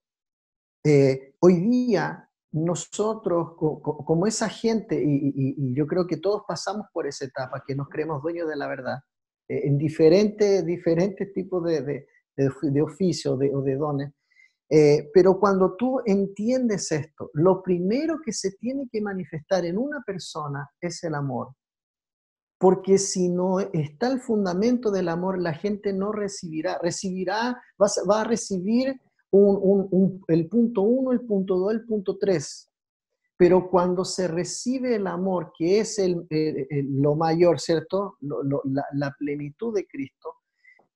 hoy día nosotros, como esa gente, y yo creo que todos pasamos por esa etapa, que nos creemos dueños de la verdad, en diferentes tipos de oficios o de dones, pero cuando tú entiendes esto, lo primero que se tiene que manifestar en una persona es el amor. Porque si no está el fundamento del amor, la gente no va a recibir el punto 1, el punto 2, el punto 3. Pero cuando se recibe el amor, que es lo mayor, ¿cierto? La plenitud de Cristo,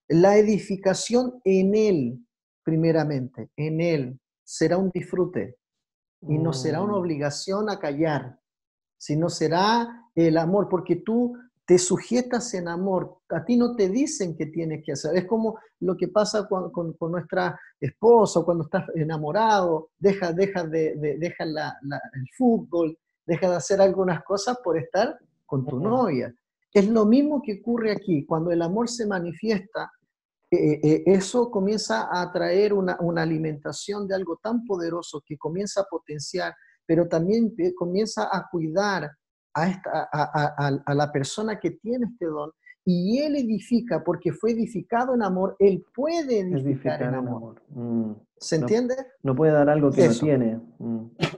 la edificación en Él, primeramente, en Él, será un disfrute y no será una obligación a callar, sino será el amor, porque tú te sujetas en amor. A ti no te dicen qué tienes que hacer. Es como lo que pasa con nuestra esposa, cuando estás enamorado, deja el fútbol, deja de hacer algunas cosas por estar con tu novia. Es lo mismo que ocurre aquí. Cuando el amor se manifiesta, eso comienza a traer una alimentación de algo tan poderoso que comienza a potenciar, pero también comienza a cuidar a la persona que tiene este don, y él edifica, porque fue edificado en amor, él puede edificar en amor. ¿Se entiende? No puede dar algo que no tiene.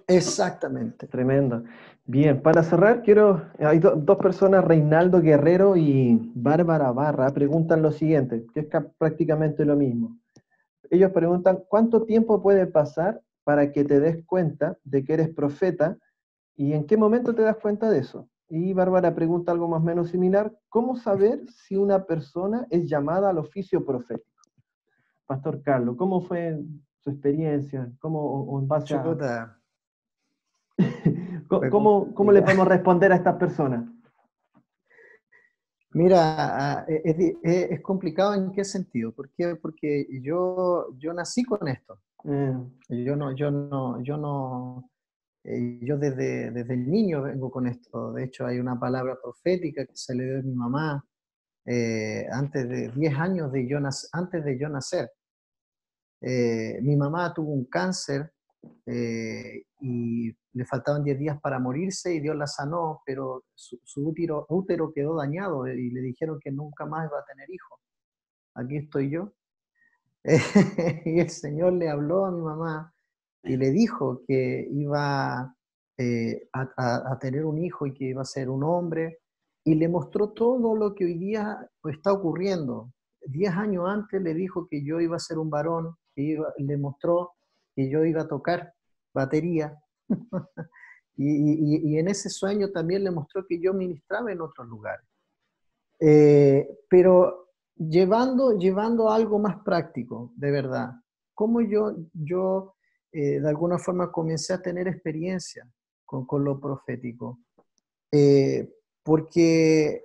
Exactamente. Tremendo. Bien, para cerrar, hay dos personas, Reinaldo Guerrero y Bárbara Barra, preguntan lo siguiente, que es prácticamente lo mismo. Ellos preguntan, ¿cuánto tiempo puede pasar para que te des cuenta de que eres profeta y en qué momento te das cuenta de eso? Y Bárbara pregunta algo más o menos similar. ¿Cómo saber si una persona es llamada al oficio profético? Pastor Carlos, ¿cómo fue su experiencia? ¿Cómo, o en base a... Chuta, fue ¿Cómo le complicado. podemos responder a estas personas? Mira, es complicado en qué sentido. ¿Por qué? Porque yo nací con esto. Eh, Yo desde niño vengo con esto. De hecho, hay una palabra profética que se le dio a mi mamá antes de 10 años antes de yo nacer. Mi mamá tuvo un cáncer y le faltaban 10 días para morirse y Dios la sanó, pero su útero quedó dañado y le dijeron que nunca más iba a tener hijos. Aquí estoy yo. Y el Señor le habló a mi mamá y le dijo que iba a tener un hijo y que iba a ser un hombre, y le mostró todo lo que hoy día está ocurriendo. 10 años antes le dijo que yo iba a ser un varón, le mostró que yo iba a tocar batería, y en ese sueño también le mostró que yo ministraba en otros lugares. Pero llevando algo más práctico, de verdad, cómo yo de alguna forma comencé a tener experiencia con lo profético. Porque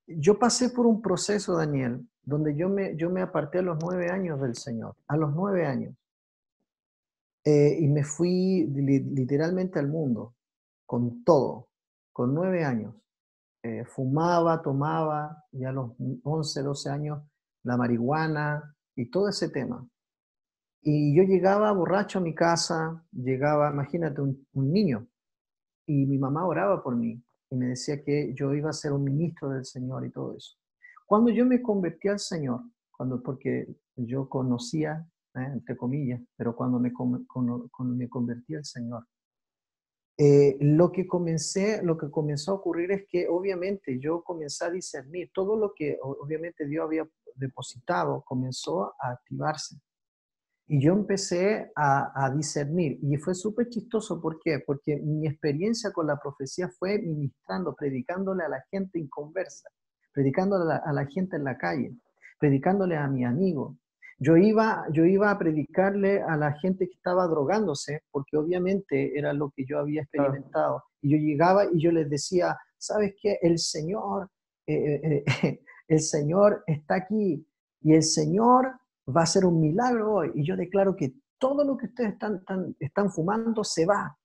yo pasé por un proceso, Daniel, donde yo me aparté a los 9 años del Señor, a los 9 años, y me fui literalmente al mundo, con todo, con 9 años. Fumaba, tomaba, ya a los 11, 12 años, la marihuana y todo ese tema. Y yo llegaba borracho a mi casa, llegaba, imagínate, un niño, y mi mamá oraba por mí y me decía que yo iba a ser un ministro del Señor y todo eso. Cuando yo me convertí al Señor, porque yo conocía, entre comillas, pero cuando cuando me convertí al Señor, lo que comenzó a ocurrir es que obviamente yo comencé a discernir todo lo que obviamente Dios había depositado, comenzó a activarse. Y yo empecé a discernir, y fue súper chistoso. ¿Por qué? Porque mi experiencia con la profecía fue ministrando, predicándole a la gente inconversa, predicándole a la gente en la calle, predicándole a mi amigo. Yo iba a predicarle a la gente que estaba drogándose, porque obviamente era lo que yo había experimentado. Y yo llegaba y yo les decía, ¿sabes qué? El Señor está aquí, y el Señor va a ser un milagro hoy. Y yo declaro que todo lo que ustedes están fumando se va.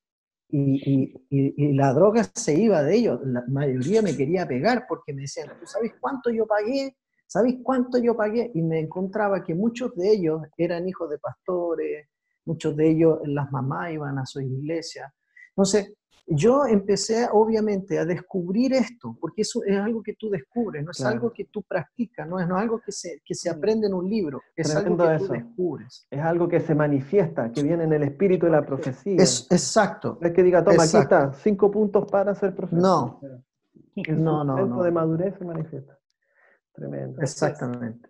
Y la droga se iba de ellos. La mayoría me quería pegar porque me decían, ¿tú sabes cuánto yo pagué? ¿Sabes cuánto yo pagué? Y me encontraba que muchos de ellos eran hijos de pastores, muchos de ellos, las mamás iban a su iglesia. Entonces, yo empecé obviamente a descubrir esto, porque eso es algo que tú descubres, no es Claro. algo que tú practicas, no es algo que se aprende en un libro, es algo Tremendo que tú eso. descubres. Es algo que se manifiesta, que viene en el espíritu de la profecía. Exacto. No es que diga, toma, aquí Exacto. está, 5 puntos para ser profeta. No, En su momento de no. madurez se manifiesta. Tremendo. Exactamente.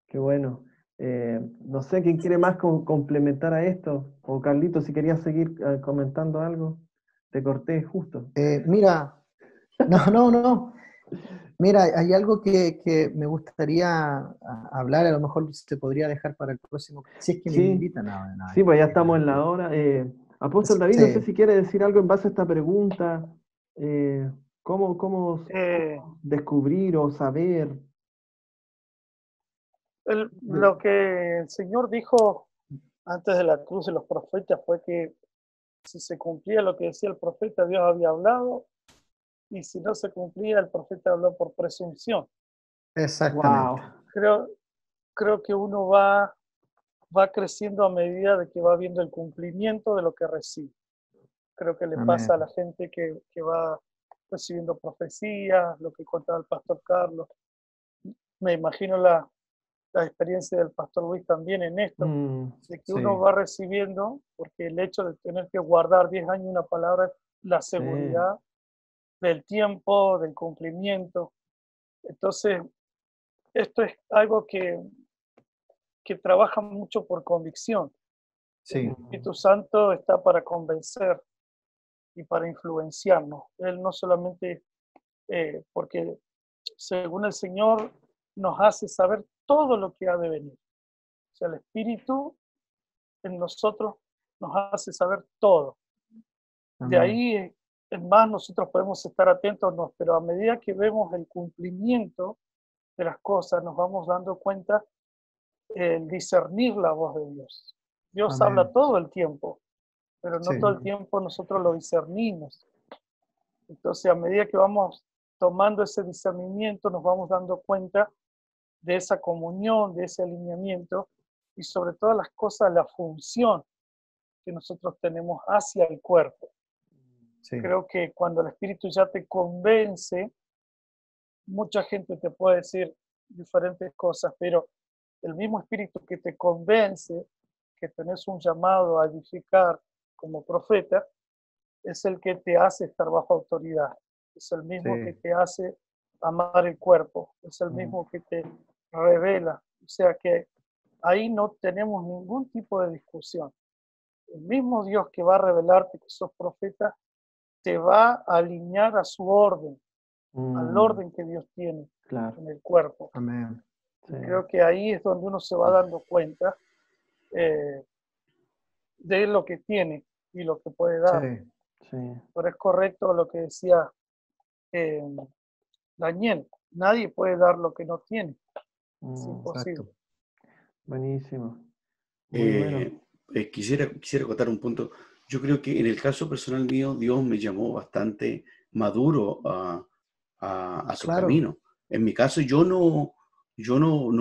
Qué bueno. No sé quién quiere más complementar a esto. O Carlito, si querías seguir comentando algo, te corté justo. Mira, no. Mira, hay algo que me gustaría hablar, a lo mejor se podría dejar para el próximo, si es que me Sí, invitan a sí, pues ya estamos en la hora. Apóstol David, no sé Sí. si quiere decir algo en base a esta pregunta. ¿Cómo descubrir o saber? Lo que el Señor dijo antes de la cruz de los profetas fue que si se cumplía lo que decía el profeta, Dios había hablado, y si no se cumplía, el profeta habló por presunción. Exactamente. Wow. Creo que uno va creciendo a medida de que va viendo el cumplimiento de lo que recibe. Creo que le Amén. pasa a la gente que va recibiendo profecías, lo que contaba el pastor Carlos. Me imagino la experiencia del pastor Luis también en esto, de que sí. uno va recibiendo, porque el hecho de tener que guardar 10 años una palabra es la seguridad del tiempo, del cumplimiento. Entonces, esto es algo que trabaja mucho por convicción. Sí. El Espíritu Santo está para convencer. y para influenciarnos. Él no solamente, porque según el Señor nos hace saber todo lo que ha de venir. O sea, el Espíritu en nosotros nos hace saber todo. De ahí en más nosotros podemos estar atentos, pero a medida que vemos el cumplimiento de las cosas, nos vamos dando cuenta el discernir la voz de Dios. Dios Amén. habla todo el tiempo, pero no Sí. todo el tiempo nosotros lo discernimos. Entonces, a medida que vamos tomando ese discernimiento, nos vamos dando cuenta de esa comunión, de ese alineamiento y sobre todas las cosas, la función que nosotros tenemos hacia el cuerpo. Sí. Creo que cuando el Espíritu ya te convence, mucha gente te puede decir diferentes cosas, pero el mismo Espíritu que te convence que tenés un llamado a edificar como profeta, es el que te hace estar bajo autoridad. Es el mismo que te hace amar el cuerpo. Es el mismo que te revela. O sea que ahí no tenemos ningún tipo de discusión. El mismo Dios que va a revelarte que sos profeta, te va a alinear a su orden, al orden que Dios tiene en el cuerpo. Amén. Sí. Creo que ahí es donde uno se va dando cuenta de lo que tiene y lo que puede dar. Sí. Sí. Pero es correcto lo que decía Daniel. Nadie puede dar lo que no tiene. Es imposible. Exacto. Buenísimo. Muy bueno. Quisiera acotar un punto. Yo creo que en el caso personal mío, Dios me llamó bastante maduro a su Claro. camino. En mi caso, yo no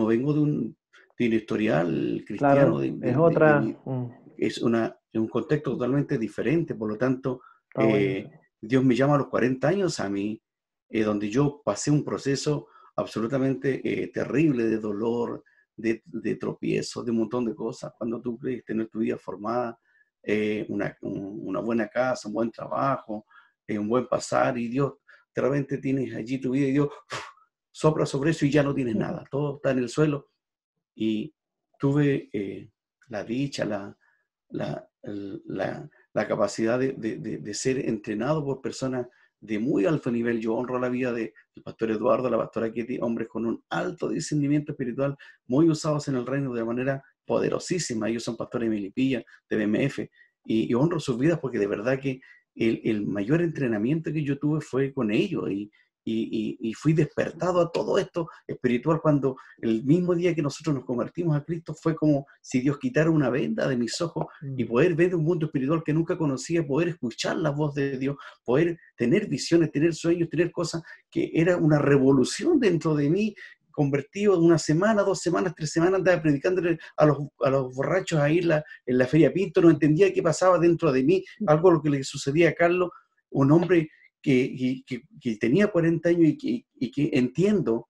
vengo de un historial cristiano. Claro, es otra. Es un contexto totalmente diferente. Por lo tanto, Está bueno. Dios me llama a los 40 años a mí, donde yo pasé un proceso absolutamente terrible de dolor, de tropiezos, de un montón de cosas. Cuando tú crees tener tu vida formada, una buena casa, un buen trabajo, un buen pasar, y Dios, de repente tienes allí tu vida y Dios sopla sobre eso y ya no tienes nada. Todo está en el suelo. Y tuve la dicha, la capacidad de ser entrenado por personas de muy alto nivel. Yo honro la vida del pastor Eduardo, la pastora Ketty, hombres con un alto discernimiento espiritual, muy usados en el reino de manera poderosísima. Ellos son pastores de Melipilla, de BMF, y honro sus vidas porque de verdad que el mayor entrenamiento que yo tuve fue con ellos, y fui despertado a todo esto espiritual cuando el mismo día que nosotros nos convertimos a Cristo fue como si Dios quitara una venda de mis ojos y poder ver un mundo espiritual que nunca conocía, poder escuchar la voz de Dios, poder tener visiones, tener sueños, tener cosas que era una revolución dentro de mí. Convertido en una semana, 2 semanas, 3 semanas, andaba predicándole a los borrachos ahí en la Feria Pinto, no entendía qué pasaba dentro de mí, algo lo que le sucedía a Carlos, un hombre que tenía 40 años y que entiendo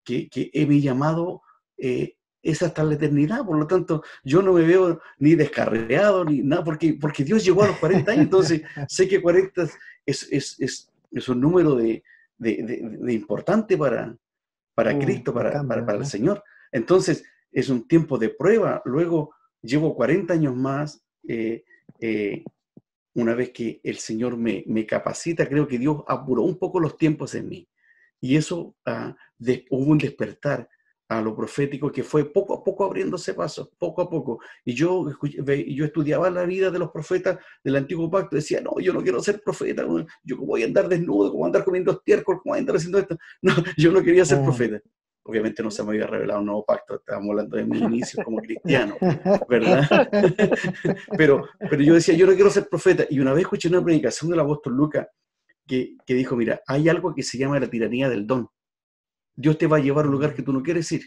que mi llamado es hasta la eternidad. Por lo tanto, yo no me veo ni descarriado ni nada, porque Dios llegó a los 40 años, entonces sé que 40 es un número de importante para Cristo, para el Señor. Entonces, es un tiempo de prueba. Luego, llevo 40 años más. Una vez que el Señor me capacita, creo que Dios apuró un poco los tiempos en mí. Y eso hubo un despertar a lo profético que fue poco a poco abriéndose pasos, poco a poco. Y yo estudiaba la vida de los profetas del Antiguo Pacto. Decía, no, yo no quiero ser profeta. Yo voy a andar desnudo, como andar comiendo estiércol, como andar haciendo esto. No, yo no quería ser profeta. Obviamente no se me había revelado un nuevo pacto, estábamos hablando de mis inicios como cristiano, ¿verdad? pero yo decía, yo no quiero ser profeta. Y una vez escuché una predicación del apóstol Lucas que dijo, mira, hay algo que se llama la tiranía del don. Dios te va a llevar a un lugar que tú no quieres ir.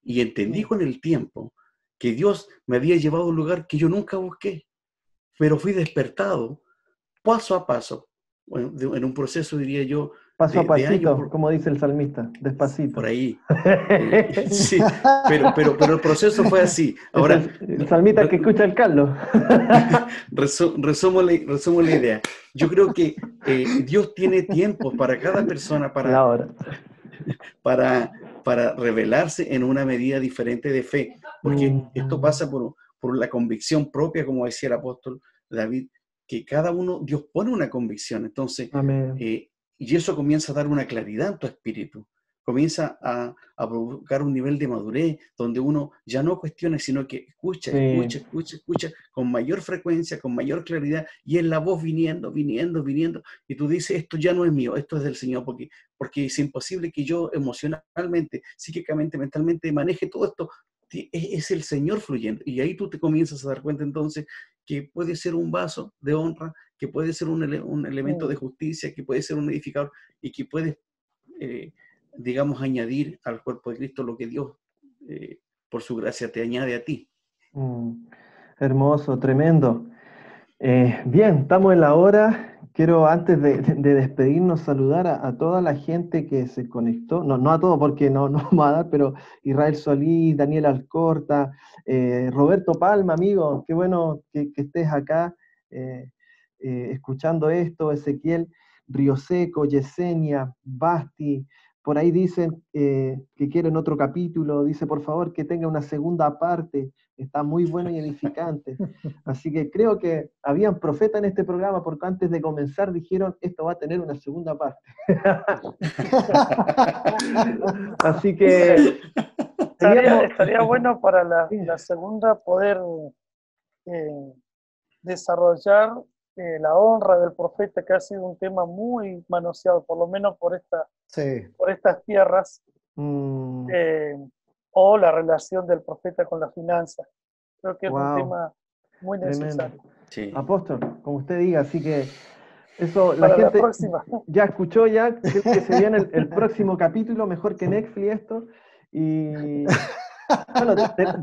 Y entendí con el tiempo que Dios me había llevado a un lugar que yo nunca busqué, pero fui despertado paso a paso, bueno, en un proceso, diría yo, paso a de pasito, años, como dice el salmista, despacito. Por ahí. Sí, pero el proceso fue así. Ahora, el salmista que escucha el Carlos. resumo la idea. Yo creo que Dios tiene tiempos para cada persona para revelarse en una medida diferente de fe, porque esto pasa por la convicción propia, como decía el apóstol David, que cada uno, Dios pone una convicción. Entonces, Amén. y eso comienza a dar una claridad en tu espíritu. Comienza a provocar un nivel de madurez donde uno ya no cuestiona, sino que escucha, Sí. escucha, escucha, escucha con mayor frecuencia, con mayor claridad, y es la voz viniendo, viniendo, viniendo, y tú dices, esto ya no es mío, esto es del Señor, porque es imposible que yo emocionalmente, psíquicamente, mentalmente maneje todo esto. Es el Señor fluyendo, y ahí tú te comienzas a dar cuenta entonces que puede ser un vaso de honra, que puede ser un elemento de justicia, que puede ser un edificador, y que puedes digamos, añadir al cuerpo de Cristo lo que Dios, por su gracia, te añade a ti. Hermoso, tremendo. Bien, estamos en la hora. Quiero, antes de despedirnos, saludar a toda la gente que se conectó. No a todos porque no vamos a dar, pero Israel Solís, Daniel Alcorta, Roberto Palma, amigo, qué bueno que estés acá escuchando esto. Ezequiel Rioseco, Yesenia, Basti. Por ahí dicen que quieren otro capítulo. Dice, por favor, que tenga una segunda parte. Está muy bueno y edificante. Así que creo que habían profetas en este programa porque antes de comenzar dijeron, esto va a tener una segunda parte. Así que estaría bueno para la segunda poder desarrollar la honra del profeta, que ha sido un tema muy manoseado, por lo menos por estas tierras, o la relación del profeta con la finanza. Creo que es un tema muy necesario. Sí. Apóstol, como usted diga, así que eso la Para gente la próxima. ya escuchó, ya creo que se viene el próximo capítulo, mejor que Netflix esto. Y bueno,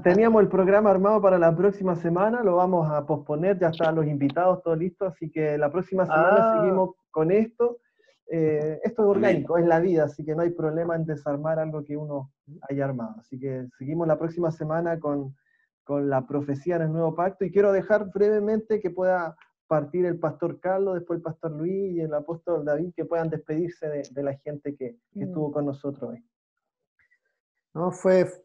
teníamos el programa armado para la próxima semana, lo vamos a posponer, ya están los invitados, todo listo, así que la próxima semana seguimos con esto. Esto es orgánico, es la vida, así que no hay problema en desarmar algo que uno haya armado. Así que seguimos la próxima semana con la profecía en el nuevo pacto, y quiero dejar brevemente que pueda partir el pastor Carlos, después el pastor Luis y el apóstol David, que puedan despedirse de la gente que estuvo con nosotros hoy. No,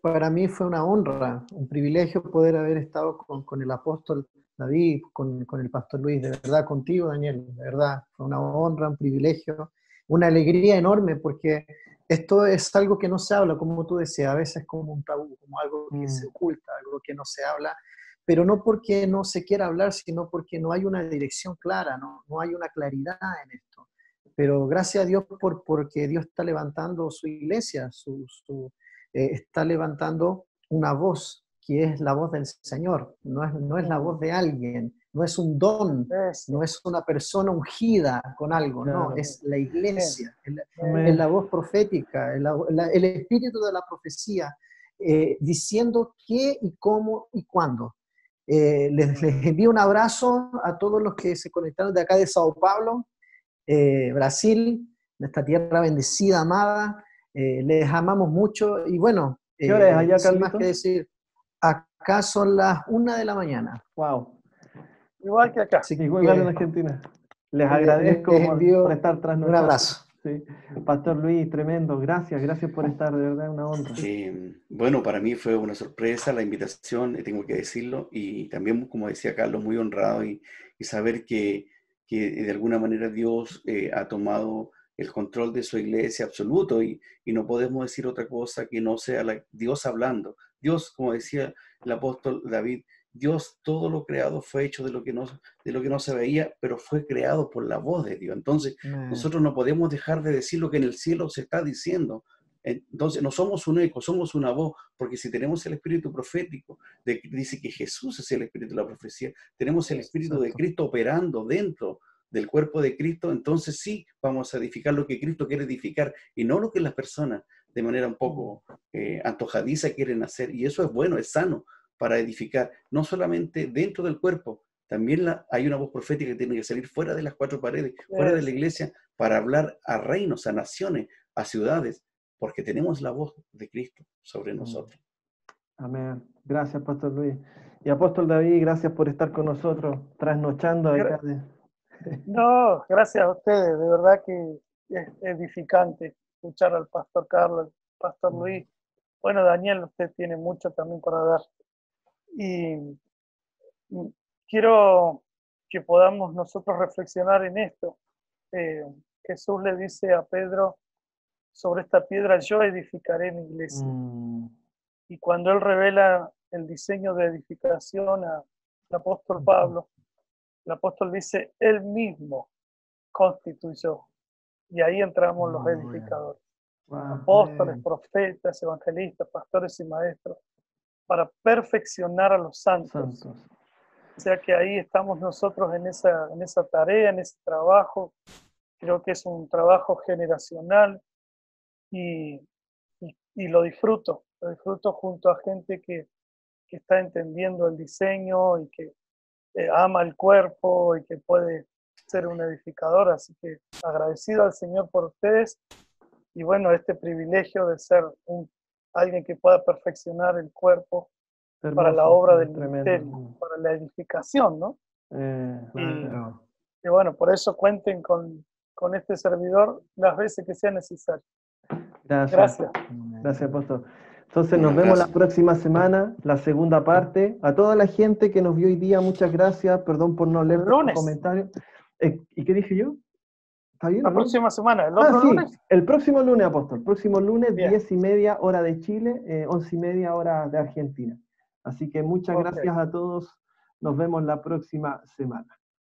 para mí fue una honra, un privilegio poder haber estado con el apóstol David, con el pastor Luis, de verdad, contigo, Daniel, de verdad, fue una honra, un privilegio, una alegría enorme, porque esto es algo que no se habla, como tú decías, a veces como un tabú, como algo que se oculta, algo que no se habla, pero no porque no se quiera hablar, sino porque no hay una dirección clara, no hay una claridad en esto. Pero gracias a Dios porque Dios está levantando su iglesia, está levantando una voz que es la voz del Señor, no es la voz de alguien, no es un don, no es una persona ungida con algo, no, es la iglesia, es la voz profética, el espíritu de la profecía, diciendo qué y cómo y cuándo. Les envío un abrazo a todos los que se conectaron de acá de Sao Paulo, Brasil, de esta tierra bendecida, amada. Les amamos mucho y bueno, ¿qué hora es allá, sin Carlito? más que decir, acá son las 1 de la mañana. Wow. Igual que acá. Igual en Argentina. Les agradezco les envío por estar trasnochando. un abrazo. Sí. Pastor Luis, tremendo, gracias por estar, de verdad, una honra. Bueno, para mí fue una sorpresa la invitación, tengo que decirlo, y también, como decía Carlos, muy honrado y saber que de alguna manera Dios ha tomado el control de su iglesia absoluto, y no podemos decir otra cosa que no sea Dios hablando. Dios, como decía el apóstol David, Dios, todo lo creado fue hecho de lo que no se veía, pero fue creado por la voz de Dios. Entonces, nosotros no podemos dejar de decir lo que en el cielo se está diciendo. Entonces, no somos un eco, somos una voz, porque si tenemos el espíritu profético, dice que Jesús es el espíritu de la profecía, tenemos el espíritu de Cristo operando dentro del cuerpo de Cristo, entonces sí vamos a edificar lo que Cristo quiere edificar y no lo que las personas de manera un poco antojadiza quieren hacer. Y eso es bueno, es sano para edificar, no solamente dentro del cuerpo, también hay una voz profética que tiene que salir fuera de las cuatro paredes, fuera de la iglesia, para hablar a reinos, a naciones, a ciudades, porque tenemos la voz de Cristo sobre nosotros. Amén. Gracias, Pastor Luis. Y Apóstol David, gracias por estar con nosotros, trasnochando acá. No, gracias a ustedes, de verdad que es edificante escuchar al Pastor Carlos, al Pastor Luis. Bueno, Daniel, usted tiene mucho también para dar. Y quiero que podamos nosotros reflexionar en esto. Jesús le dice a Pedro, sobre esta piedra yo edificaré mi iglesia. Y cuando él revela el diseño de edificación al apóstol Pablo, el apóstol dice, él mismo constituyó. Y ahí entramos los edificadores. Apóstoles, profetas, evangelistas, pastores y maestros, para perfeccionar a los santos. O sea que ahí estamos nosotros en esa tarea, en ese trabajo. Creo que es un trabajo generacional y lo disfruto junto a gente que está entendiendo el diseño y que ama el cuerpo y que puede ser un edificador. Así que agradecido al Señor por ustedes y bueno, este privilegio de ser alguien que pueda perfeccionar el cuerpo hermoso, para la obra del ministerio, para la edificación, ¿no? Y bueno, por eso cuenten con este servidor las veces que sea necesario. Gracias. Gracias, apóstol. Entonces nos vemos la próxima semana, la segunda parte. A toda la gente que nos vio hoy día, muchas gracias. Perdón por no leer los comentarios. ¿Y qué dije yo? ¿Está bien? La próxima semana, el otro lunes. Sí, el próximo lunes, apóstol. El próximo lunes, 10:30 hora de Chile, 11:30 hora de Argentina. Así que muchas gracias a todos. Nos vemos la próxima semana.